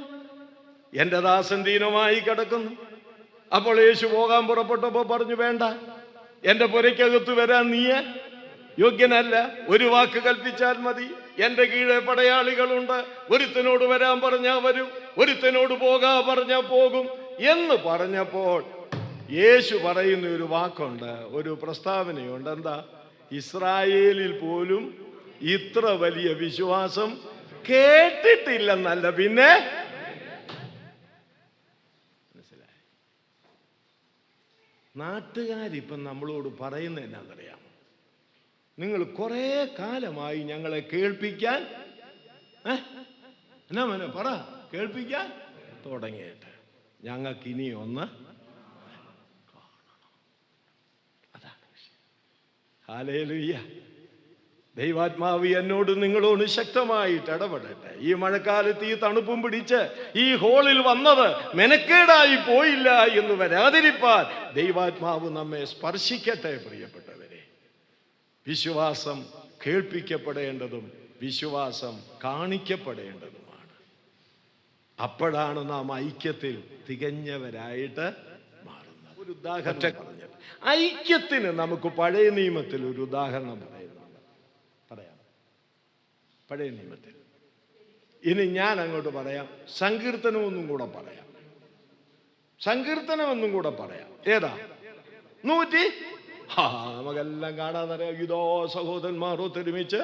എന്റെ ദാസൻ ദീനമായി കിടക്കുന്നു. അപ്പോൾ യേശു പോകാൻ പുറപ്പെട്ടപ്പോ പറഞ്ഞു, വേണ്ട, എന്റെ പുരയ്ക്കകത്ത് വരാൻ നീ യോഗ്യനല്ല. ഒരു വാക്ക് കൽപ്പിച്ചാൽ മതി. എന്റെ കീഴെ പടയാളികളുണ്ട്. ഒരുത്തനോട് വരാൻ പറഞ്ഞാൽ വരും, ഒരുത്തനോട് പോകാ പറഞ്ഞാൽ പോകും എന്ന് പറഞ്ഞപ്പോൾ യേശു പറയുന്ന ഒരു വാക്കുണ്ട്, ഒരു പ്രസ്താവനയുണ്ട്. എന്താ? ഇസ്രായേലിൽ പോലും ഇത്ര വലിയ വിശ്വാസം കേട്ടിട്ടില്ലെന്നല്ല, പിന്നെ മനസ്സിലായി. നാട്ടുകാരിപ്പം നമ്മളോട് പറയുന്നത് എന്നാന്നറിയാം? നിങ്ങൾ കുറെ കാലമായി ഞങ്ങളെ കേൾപ്പിക്കാൻ എന്നാ മോനെ പറ, കേൾപ്പിക്കാൻ തുടങ്ങിയിട്ട് ഞങ്ങൾക്ക് ഇനി ഒന്ന് കാണണം. അതാണ് വിഷയം. ഹല്ലേലൂയ. ദൈവാത്മാവ് എന്നോട് നിങ്ങളോട് ശക്തമായിട്ട് ഇടപെടട്ടെ. ഈ മഴക്കാലത്ത് ഈ തണുപ്പും പിടിച്ച് ഈ ഹോളിൽ വന്നത് മെനക്കേടായി പോയില്ല എന്ന് വരാതിരിപ്പാൻ ദൈവാത്മാവ് നമ്മെ സ്പർശിക്കട്ടെ. പ്രിയപ്പെട്ടവരെ, വിശ്വാസം കേൾപ്പിക്കപ്പെടേണ്ടതും വിശ്വാസം കാണിക്കപ്പെടേണ്ടതുമാണ്. അപ്പോഴാണ് നാം ഐക്യത്തിൽ തികഞ്ഞവരായിട്ട് മാറുന്നത്. ഒരു ഉദാഹരണം പറഞ്ഞു. ഐക്യത്തിന് നമുക്ക് പഴയ നിയമത്തിൽ ഒരു ഉദാഹരണം പറയാം. പഴയ നിയമത്തിൽ. ഇനി ഞാൻ അങ്ങോട്ട് പറയാം. സങ്കീർത്തനമൊന്നും കൂടെ പറയാം. സങ്കീർത്തനമൊന്നും കൂടെ പറയാം. ഏതാ? 100. നമുക്കെല്ലാം കാണാന്നറിയാം. ഇതോ സഹോദരന്മാർ ഒത്തൊരുമിച്ച്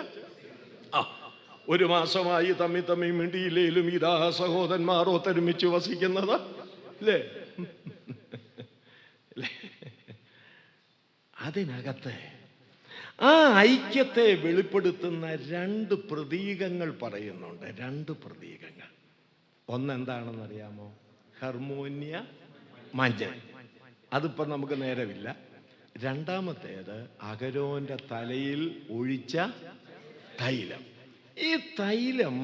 ഒരു മാസമായി തമ്മി മിണ്ടിയില്ലേലും ഇതാ സഹോദരന്മാർ ഒത്തൊരുമിച്ച് വസിക്കുന്നത് അല്ലേ? അതിനകത്ത് ആ ഐക്യത്തെ വെളിപ്പെടുത്തുന്ന 2 പ്രതീകങ്ങൾ പറയുന്നുണ്ട്. 2 പ്രതീകങ്ങൾ. ഒന്നെന്താണെന്നറിയാമോ? ഹർമോനിയ, മഞ്ചൽ. അതിപ്പം നമുക്ക് നേരമില്ല. രണ്ടാമത്തേത് അഹരോന്റെ തലയിൽ ഒഴിച്ച തൈലം. ഈ തൈലം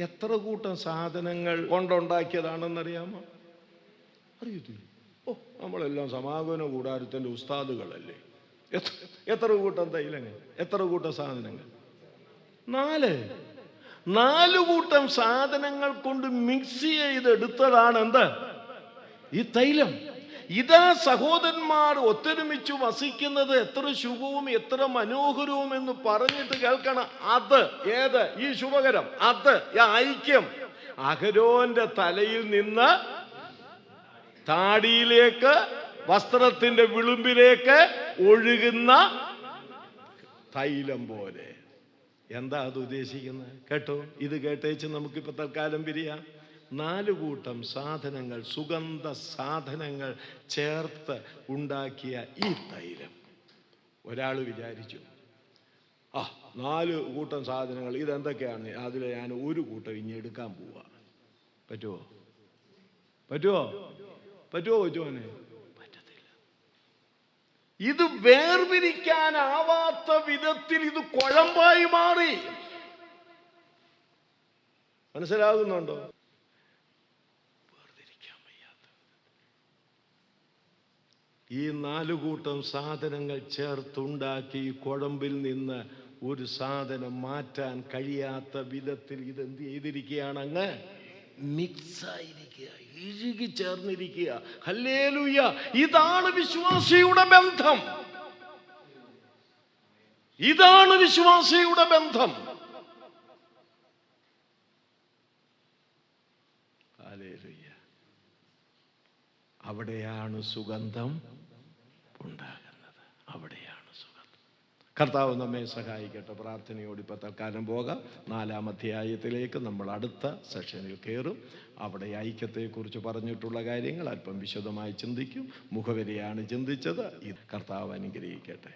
എത്ര കൂട്ടം സാധനങ്ങൾ കൊണ്ടുണ്ടാക്കിയതാണെന്നറിയാമോ? അറിയത്തില്ല. നമ്മളെല്ലാം സമാഗമന കൂടാരത്തിൻ്റെ ഉസ്താദുകളല്ലേ. എത്ര കൂട്ടം തൈലങ്ങൾ, എത്ര കൂട്ടം സാധനങ്ങൾ? 4 കൂട്ടം സാധനങ്ങൾ കൊണ്ട് മിക്സ് ചെയ്തെടുത്തതാണ് എന്ത്? ഈ തൈലം. ഇതാ സഹോദരന്മാർ ഒത്തൊരുമിച്ച് വസിക്കുന്നത് എത്ര ശുഭവും എത്ര മനോഹരവും എന്ന് പറഞ്ഞിട്ട് കേൾക്കണം. അത് ഏത്? ഈ ശുഭകരം, അത് ഐക്യം. അഹരോന്റെ തലയിൽ നിന്ന് താടിയിലേക്ക് വസ്ത്രത്തിന്റെ വിളുമ്പിലേക്ക് ഒഴുകുന്ന തൈലം പോലെ. എന്താ അത് ഉദ്ദേശിക്കുന്നത്? കേട്ടോ, ഇത് കേട്ടേച്ച് നമുക്കിപ്പോ തൽക്കാലം പിരിയാം. 4 കൂട്ടം സാധനങ്ങൾ, സുഗന്ധ സാധനങ്ങൾ ചേർത്ത് ഉണ്ടാക്കിയ ഈ തൈലം. ഒരാൾ വിചാരിച്ചു, 4 കൂട്ടം സാധനങ്ങൾ ഇതെന്തൊക്കെയാണ്? അതിൽ ഞാൻ 1 കൂട്ടം ഇനി എടുക്കാൻ പോവാ. പറ്റുമോ? കൊച്ചുമോനെ? പറ്റത്തില്ല. ഇത് വേർപിരിക്കാനാവാത്ത വിധത്തിൽ ഇത് കുഴമ്പായി മാറി. മനസ്സിലാകുന്നുണ്ടോ? ഈ 4 കൂട്ടം സാധനങ്ങൾ ചേർത്തുണ്ടാക്കി കുഴമ്പിൽ നിന്ന് ഒരു സാധനം മാറ്റാൻ കഴിയാത്ത വിധത്തിൽ ഇതെന്ത് ചെയ്തിരിക്കുകയാണ്? അങ്ങ് മിക്സായിരിക്കുക, ഇഴുകി ചേർന്നിരിക്കുക. ഹല്ലേലൂയ. ഇതാണ് വിശ്വാസിയുടെ ബന്ധം. ഇതാണ് വിശ്വാസിയുടെ ബന്ധം. ഹല്ലേലൂയ. അവിടെയാണ് സുഗന്ധം ഉണ്ടാകുന്നത്. അവിടെയാണ് സുഗന്ധം. കർത്താവ് നമ്മെ സഹായിക്കട്ടെ. പ്രാർത്ഥനയോട് ഇപ്പം തൽക്കാലം പോകാം. 4-ാം അധ്യായത്തിലേക്ക് നമ്മൾ അടുത്ത സെഷനിൽ കയറും. അവിടെ ഐക്യത്തെക്കുറിച്ച് പറഞ്ഞിട്ടുള്ള കാര്യങ്ങൾ അല്പം വിശദമായി ചിന്തിക്കും. മുഖവരിയാണ് ചിന്തിച്ചത്. കർത്താവ് അനുഗ്രഹിക്കട്ടെ.